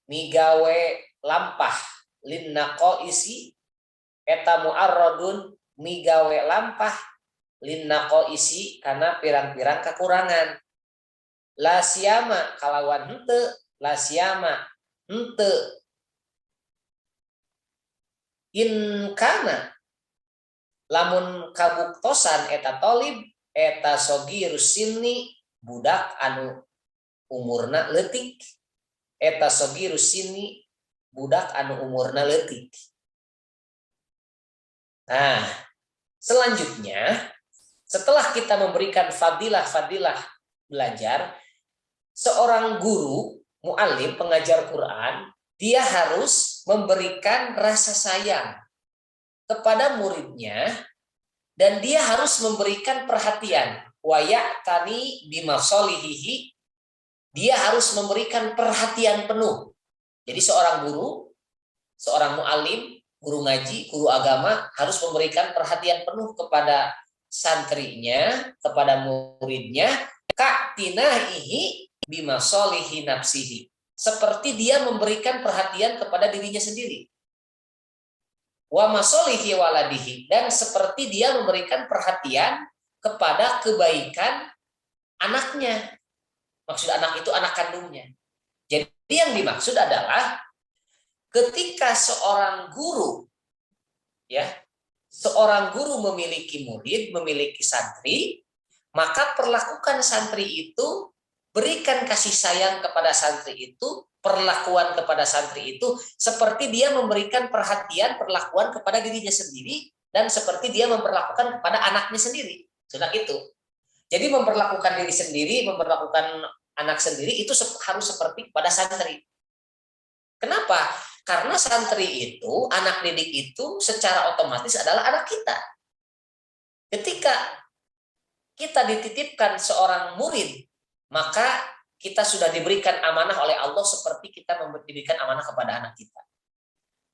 migawe lampah linnaqaisi eta mu'arradun migawe lampah linnaqaisi kana pirang-pirang kekurangan. La siyama kalawan henteu la siyama henteu in kana lamun kabuktosan eta tolib eta sogirus sinni budak anu umurna leutik, eta sogirus sinni budak anu umurna leutik. Nah, selanjutnya setelah kita memberikan fadilah-fadilah belajar, seorang guru, mu'allim, pengajar Quran, dia harus memberikan rasa sayang kepada muridnya dan dia harus memberikan perhatian. Wa ya'tani bimasolihihi, dia harus memberikan perhatian penuh. Jadi seorang guru, seorang mu'allim, guru ngaji, guru agama harus memberikan perhatian penuh kepada santrinya, kepada muridnya, ka'tinahihi bimasolihi nafsihi. Seperti dia memberikan perhatian kepada dirinya sendiri. Wa masolihi waladihi, dan seperti dia memberikan perhatian kepada kebaikan anaknya. Maksud anak itu anak kandungnya. Jadi yang dimaksud adalah ketika seorang guru, ya, seorang guru memiliki murid, memiliki santri, maka perlakukan santri itu, berikan kasih sayang kepada santri itu, perlakuan kepada santri itu seperti dia memberikan perhatian, perlakuan kepada dirinya sendiri, dan seperti dia memperlakukan kepada anaknya sendiri. Sudah itu. Jadi memperlakukan diri sendiri, memperlakukan anak sendiri itu harus seperti kepada santri. Kenapa? Karena santri itu, anak didik itu secara otomatis adalah anak kita. Ketika kita dititipkan seorang murid, maka kita sudah diberikan amanah oleh Allah seperti kita diberikan amanah kepada anak kita.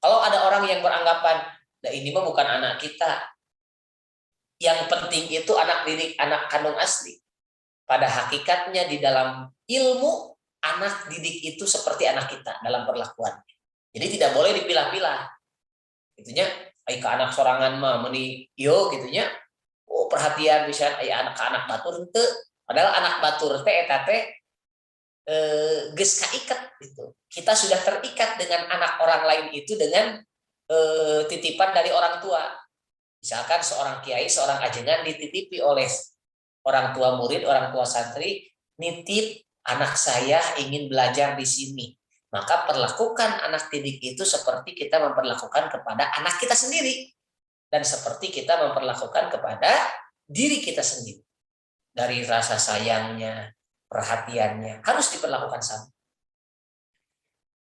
Kalau ada orang yang beranggapan, nah ini mah bukan anak kita, yang penting itu anak didik, anak kandung asli. Pada hakikatnya di dalam ilmu, anak didik itu seperti anak kita dalam perlakuan. Jadi tidak boleh dipilah-pilah. Gitunya, ai ka anak sorangan mah meuni ieu gitunya. Oh, perhatian bisa ai anak batur henteu. Padahal anak batur teh eta teh geus kaiket gitu. Kita sudah terikat dengan anak orang lain itu dengan titipan dari orang tua. Misalkan seorang kiai, seorang ajengan dititipi oleh orang tua murid, orang tua santri, nitip anak saya ingin belajar di sini. Maka perlakukan anak didik itu seperti kita memperlakukan kepada anak kita sendiri. Dan seperti kita memperlakukan kepada diri kita sendiri. Dari rasa sayangnya, perhatiannya, harus diperlakukan sama.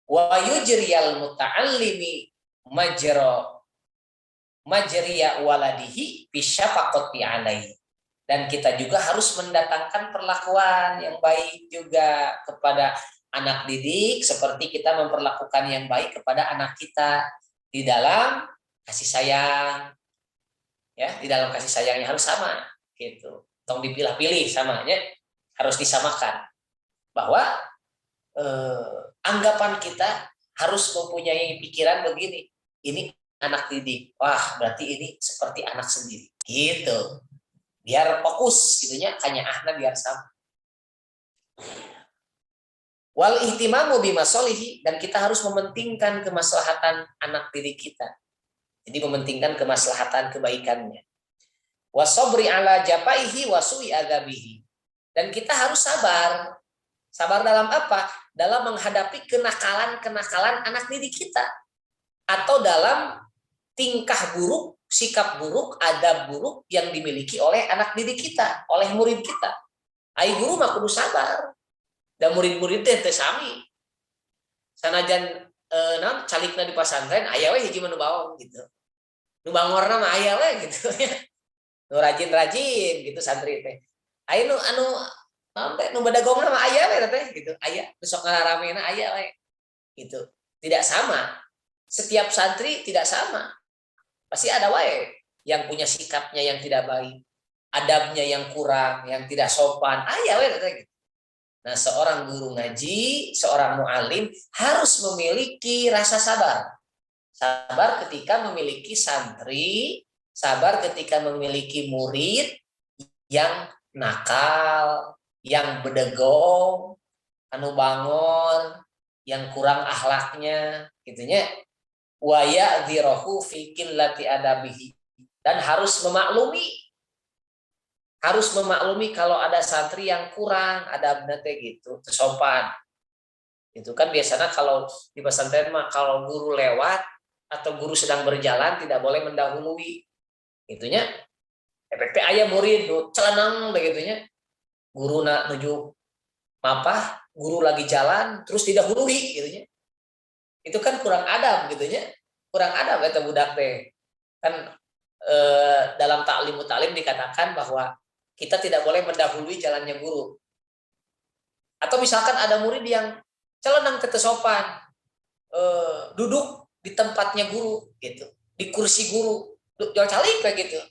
Wa yujriyal muta'allimi majriya waladihi bisyafaqati alaihi. Dan kita juga harus mendatangkan perlakuan yang baik juga kepada anak didik seperti kita memperlakukan yang baik kepada anak kita di dalam kasih sayang. Ya, di dalam kasih sayangnya harus sama gitu. Tong dipilah-pilih samanya, harus disamakan. Bahwa anggapan kita harus mempunyai pikiran begini. Ini anak didik. Wah, berarti ini seperti anak sendiri. Gitu. Biar fokus gitunya, kanya ahna biar sama. Wal ihtimamu bimasolihi, dan kita harus mementingkan kemaslahatan anak didik kita. Jadi mementingkan kemaslahatan kebaikannya. Wasobri ala japaihi wasui adabihi, Dan kita harus sabar. Sabar dalam apa? Dalam menghadapi kenakalan-kenakalan anak didik kita. Atau dalam tingkah buruk, sikap buruk, adab buruk yang dimiliki oleh anak didik kita, oleh murid kita. Ai guru mah kudu sabar. Dan murid-murid teh sami. Sanajan calikna di pesantren aya we hiji nu bawang gitu. Nu bangorna mah aya we gitu ya. Nu rajin-rajin gitu santri teh. Aya nu nu badagongna mah aya we teh gitu. Aya nu sok ngaramena aya we. Gitu. Tidak sama. Setiap santri tidak sama. Pasti ada wae yang punya sikapnya yang tidak baik, adabnya yang kurang, yang tidak sopan. Aya we teh gitu. Nah, seorang guru ngaji, seorang mu'alim harus memiliki rasa sabar. Sabar ketika memiliki santri, sabar ketika memiliki murid yang nakal, yang bedegong, anu bangor, yang kurang akhlaknya, gitunya. Wa ya'dhiruhu fi qillati adabihi, dan harus memaklumi kalau ada santri yang kurang adabnya teh gitu, sopan. Itu kan biasanya kalau di pesantren mah kalau guru lewat atau guru sedang berjalan tidak boleh mendahului. Itunya efek aya murid nu celenang begitunya. Guru nak nuju apa? Guru lagi jalan terus didahului gitunya. Itu kan kurang adab gitunya. Kurang adab eta budak teh. Kan dalam taklim dikatakan bahwa kita tidak boleh mendahului jalannya guru. Atau misalkan ada murid yang celenang ketesopan, duduk di tempatnya guru gitu, di kursi guru, jual calik kayak gitu,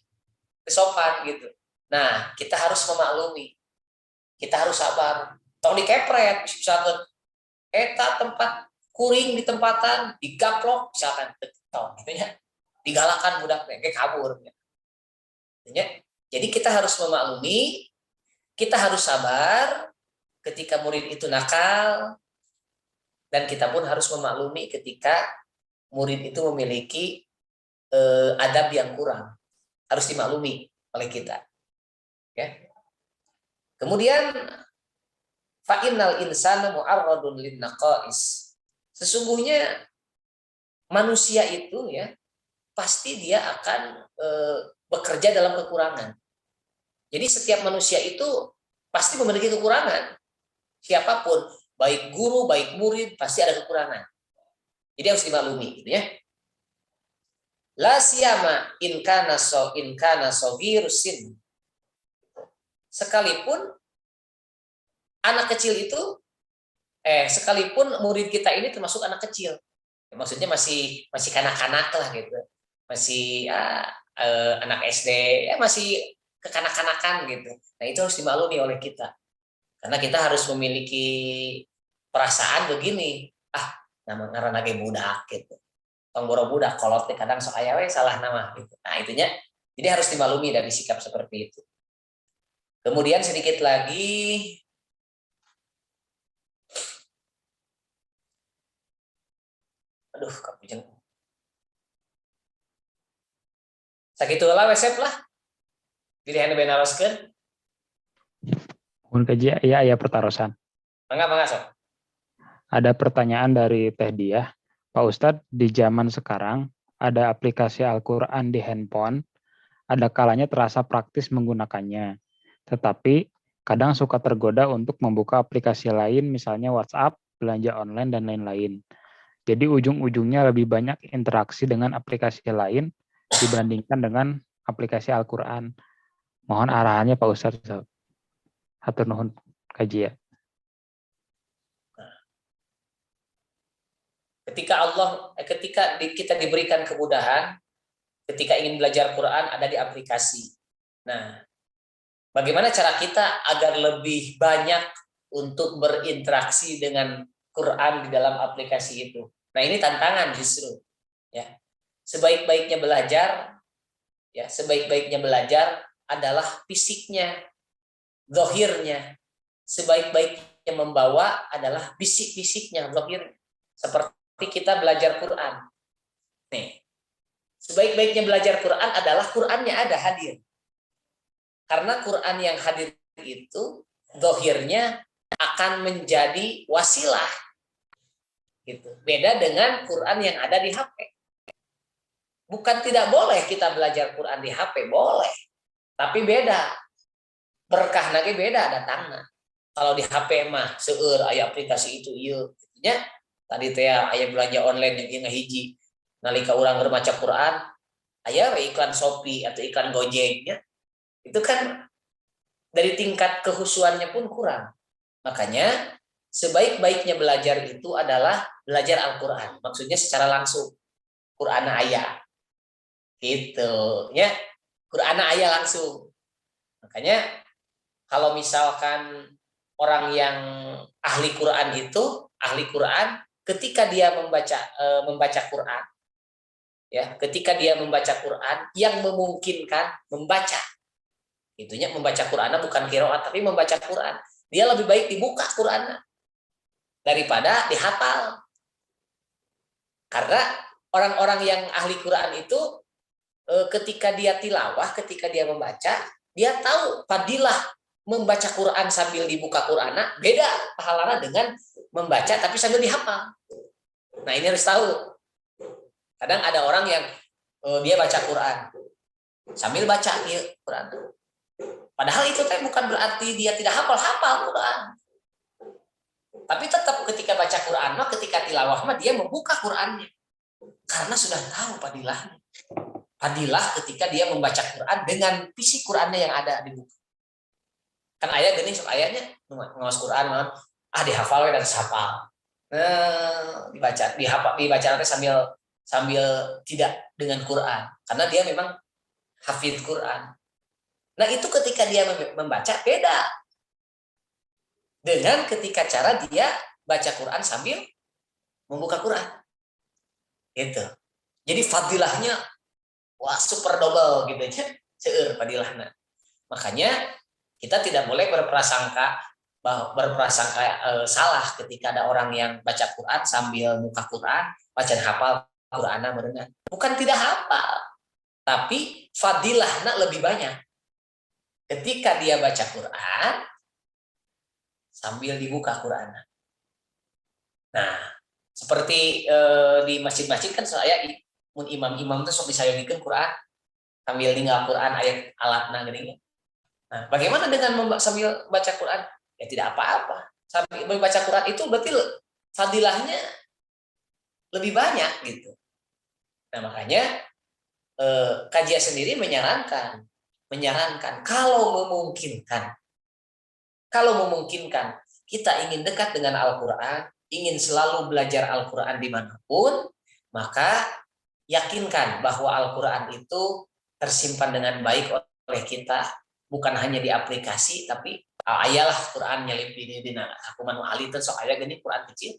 kesopan gitu. Nah, kita harus memaklumi, kita harus sabar. Tong dikepret, misalkan, eta tempat kuring di tempatan, digaplok, misalkan, tong, gitu ya, digalakan budaknya, kayak kabur. Jadi kita harus memaklumi, kita harus sabar ketika murid itu nakal, dan kita pun harus memaklumi ketika murid itu memiliki adab yang kurang, harus dimaklumi oleh kita. Ya. Kemudian fa'innal insana mu'arradun linnaqais. Sesungguhnya manusia itu ya pasti dia akan bekerja dalam kekurangan. Jadi setiap manusia itu pasti memiliki kekurangan. Siapapun, baik guru, baik murid, pasti ada kekurangan. Jadi harus dimaklumi, gitu ya. La siyama in kana shaghirus sin. Sekalipun anak kecil itu sekalipun murid kita ini termasuk anak kecil. Maksudnya masih kanak-kanak lah gitu. Masih anak SD, ya masih kekanak-kanakan gitu. Nah, itu harus dimaklumi oleh kita. Karena kita harus memiliki perasaan begini, nama ngaranna ge budak gitu. Tong boro budak kolot kadang sok aya we salah nama gitu. Nah, itunya jadi harus dimaklumi dari sikap seperti itu. Kemudian sedikit lagi kapujeng. Sakitulah wesep lah. Pilihan benaroskeun. Mun kaji ya pertarosan. Mangga sok. Ada pertanyaan dari Teh Diah. Pak Ustadz, di zaman sekarang ada aplikasi Al-Quran di handphone, ada kalanya terasa praktis menggunakannya. Tetapi kadang suka tergoda untuk membuka aplikasi lain, misalnya WhatsApp, belanja online, dan lain-lain. Jadi ujung-ujungnya lebih banyak interaksi dengan aplikasi lain dibandingkan dengan aplikasi Al-Quran. Mohon arahannya Pak Ustadz. Hatur nuhun kaji ya. Ketika kita diberikan kemudahan, ketika ingin belajar Quran ada di aplikasi. Nah, bagaimana cara kita agar lebih banyak untuk berinteraksi dengan Quran di dalam aplikasi itu? Nah, ini tantangan justru. Ya, sebaik-baiknya belajar adalah fisiknya, zahirnya. Sebaik-baiknya membawa adalah fisik-fisiknya, zahirnya. Seperti kita belajar Quran. Nih, sebaik-baiknya belajar Quran adalah Qurannya ada hadir. Karena Quran yang hadir itu zahirnya akan menjadi wasilah gitu. Beda dengan Quran yang ada di HP. Bukan tidak boleh kita belajar Quran di HP, boleh. Tapi beda. Berkah lagi beda datangnya. Kalau di HP mah seueur aya aplikasi itu ieu nya tadi teh aya belanja online yang ngahiji nalika urang keur maca Quran aya iklan Shopee atau iklan Gojek nya. Itu kan dari tingkat kehusuannya pun kurang. Makanya sebaik-baiknya belajar itu adalah belajar Al-Qur'an. Maksudnya secara langsung. Quran ayat. Gitu ya. Quran ayat langsung. Makanya kalau misalkan orang yang ahli Quran itu ahli Quran ketika dia membaca Quran ya, ketika dia membaca Quran yang memungkinkan membaca. Itunya membaca Quran bukan qiraat tapi membaca Quran. Dia lebih baik dibuka Quran daripada dihafal. Karena orang-orang yang ahli Quran itu ketika dia tilawah, ketika dia membaca, dia tahu fadilah membaca Quran sambil dibuka Quran beda pahalanya dengan membaca tapi sambil dihafal. Nah ini harus tahu. Kadang ada orang yang dia baca Quran sambil baca Quran. Padahal itu bukan berarti dia tidak hafal Quran. Tapi tetap ketika baca Quran ketika tilawah dia membuka Qurannya. Karena sudah tahu padilahnya. Padilah ketika dia membaca Quran dengan fisik Qurannya yang ada di buku. Kan ayat gini sok ayatnya ngawas Quran dihafal dan hafal. Dibaca nanti sambil tidak dengan Quran karena dia memang hafid Quran. Nah itu ketika dia membaca beda dengan ketika cara dia baca Quran sambil membuka Quran. Itu. Jadi fadilahnya wah super double gitu ya. Seueur fadilahna. Makanya kita tidak boleh berprasangka salah ketika ada orang yang baca Quran sambil muka Quran, baca hafal Quranna berenang. Bukan tidak hafal, tapi fadilahna lebih banyak. Ketika dia baca Quran sambil dibuka Quranna. Nah, seperti di masjid-masjid kan saya imam-imam itu sok disayangkan Quran sambil ninggal Quran ayat alatna gini. Nah, bagaimana dengan sambil baca Quran? Ya tidak apa-apa. Sambil membaca Quran itu berarti fadilahnya lebih banyak gitu. Nah, makanya kajian sendiri menyarankan kalau memungkinkan kita ingin dekat dengan Al-Quran, ingin selalu belajar Al-Quran dimanapun, maka yakinkan bahwa Al-Quran itu tersimpan dengan baik oleh kita, bukan hanya di aplikasi, tapi ayalah Quran nyelip di aku manu ahli itu sok aya gini Quran kecil.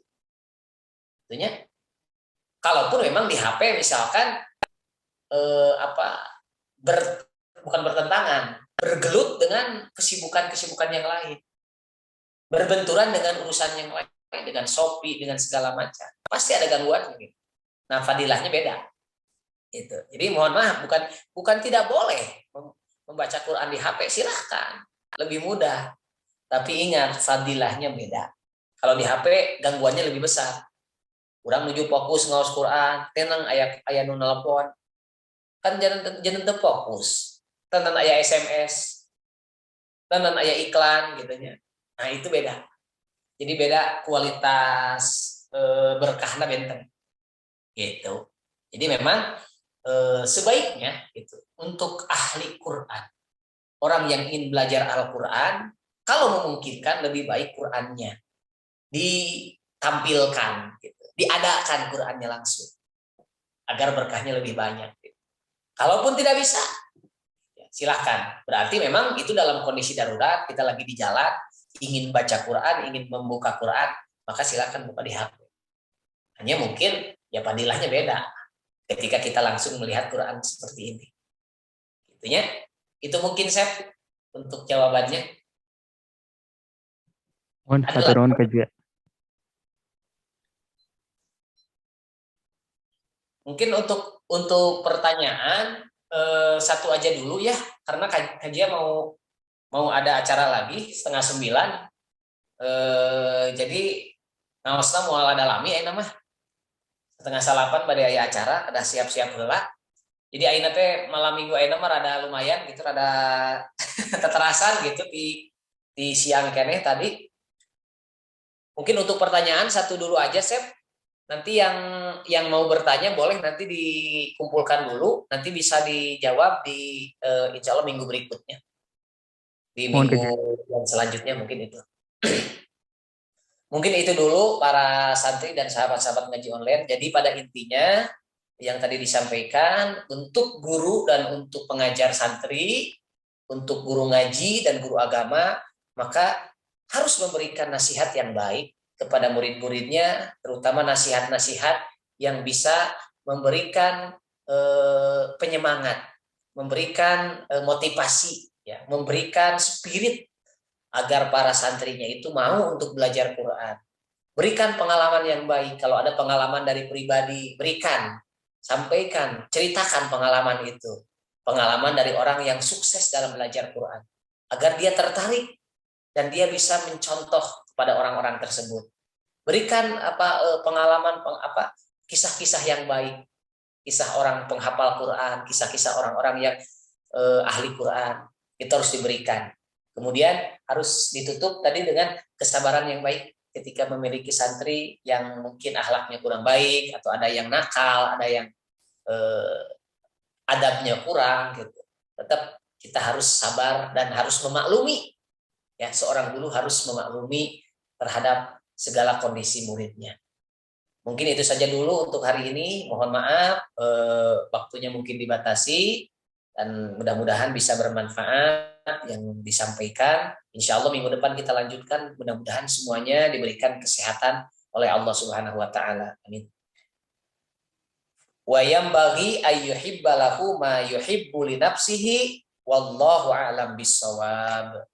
Tentunya kalaupun memang di HP misalkan bukan bertentangan, bergelut dengan kesibukan yang lain. Berbenturan dengan urusan yang lain, dengan Shopee, dengan segala macam. Pasti ada gangguan gitu. Nah, fadilahnya beda. Gitu. Jadi mohon maaf, bukan tidak boleh membaca Quran di HP, silahkan. Lebih mudah. Tapi ingat, fadilahnya beda. Kalau di HP, gangguannya lebih besar. Kurang menuju fokus ngawas Quran, tenang aya nu nelpon. Kan jangan terfokus. Tenang aya SMS. Tenang aya iklan gitu nya. Nah, itu beda. Jadi beda kualitas berkahna benten. Gitu. Jadi memang sebaiknya gitu untuk ahli Quran, orang yang ingin belajar Al-Quran, kalau memungkinkan lebih baik Qurannya ditampilkan, gitu. Diadakan Qurannya langsung, agar berkahnya lebih banyak. Gitu. Kalaupun tidak bisa, ya silahkan. Berarti memang itu dalam kondisi darurat, kita lagi di jalan, ingin baca Quran, ingin membuka Quran, maka silahkan buka di HP. Hanya mungkin ya padilahnya beda ketika kita langsung melihat Quran seperti ini. Itunya, itu mungkin Sep untuk jawabannya. Hatur kerja. Mungkin untuk pertanyaan satu aja dulu ya, karena kajian mau ada acara lagi 8:30. Jadi ngaosna moal ada lami ayeuna mah 7:30 pada aya acara, ada siap-siap heula. Jadi ayeuna teh malam minggu ayeuna mah rada lumayan gitu, rada teterasan gitu di siang keneh tadi. Mungkin untuk pertanyaan satu dulu aja, Sep. Nanti yang mau bertanya boleh nanti dikumpulkan dulu, nanti bisa dijawab di insya Allah minggu berikutnya. Di Mohon minggu yang selanjutnya mungkin itu. Mungkin itu dulu para santri dan sahabat-sahabat ngaji online. Jadi pada intinya yang tadi disampaikan untuk guru dan untuk pengajar santri, untuk guru ngaji dan guru agama, maka harus memberikan nasihat yang baik kepada murid-muridnya, terutama nasihat-nasihat yang bisa memberikan penyemangat, memberikan motivasi, ya, memberikan spirit agar para santrinya itu mau untuk belajar Quran. Berikan pengalaman yang baik. Kalau ada pengalaman dari pribadi, berikan, sampaikan, ceritakan pengalaman itu. Pengalaman dari orang yang sukses dalam belajar Quran. Agar dia tertarik dan dia bisa mencontoh kepada orang-orang tersebut. Berikan pengalaman kisah-kisah yang baik. Kisah orang penghafal Quran, kisah-kisah orang-orang yang ahli Quran. Itu harus diberikan. Kemudian harus ditutup tadi dengan kesabaran yang baik ketika memiliki santri yang mungkin akhlaknya kurang baik atau ada yang nakal, ada yang adabnya kurang gitu. Tetap kita harus sabar dan harus memaklumi. Ya, seorang guru harus memaklumi terhadap segala kondisi muridnya. Mungkin itu saja dulu untuk hari ini. Mohon maaf waktunya mungkin dibatasi. Dan mudah-mudahan bisa bermanfaat yang disampaikan. Insya Allah minggu depan kita lanjutkan. Mudah-mudahan semuanya diberikan kesehatan oleh Allah Subhanahu Wa Taala. Amin. Wa yambaghi ayyuhibba lahu ma yuhibbu li nafsihi wallahu a'lam bissawab.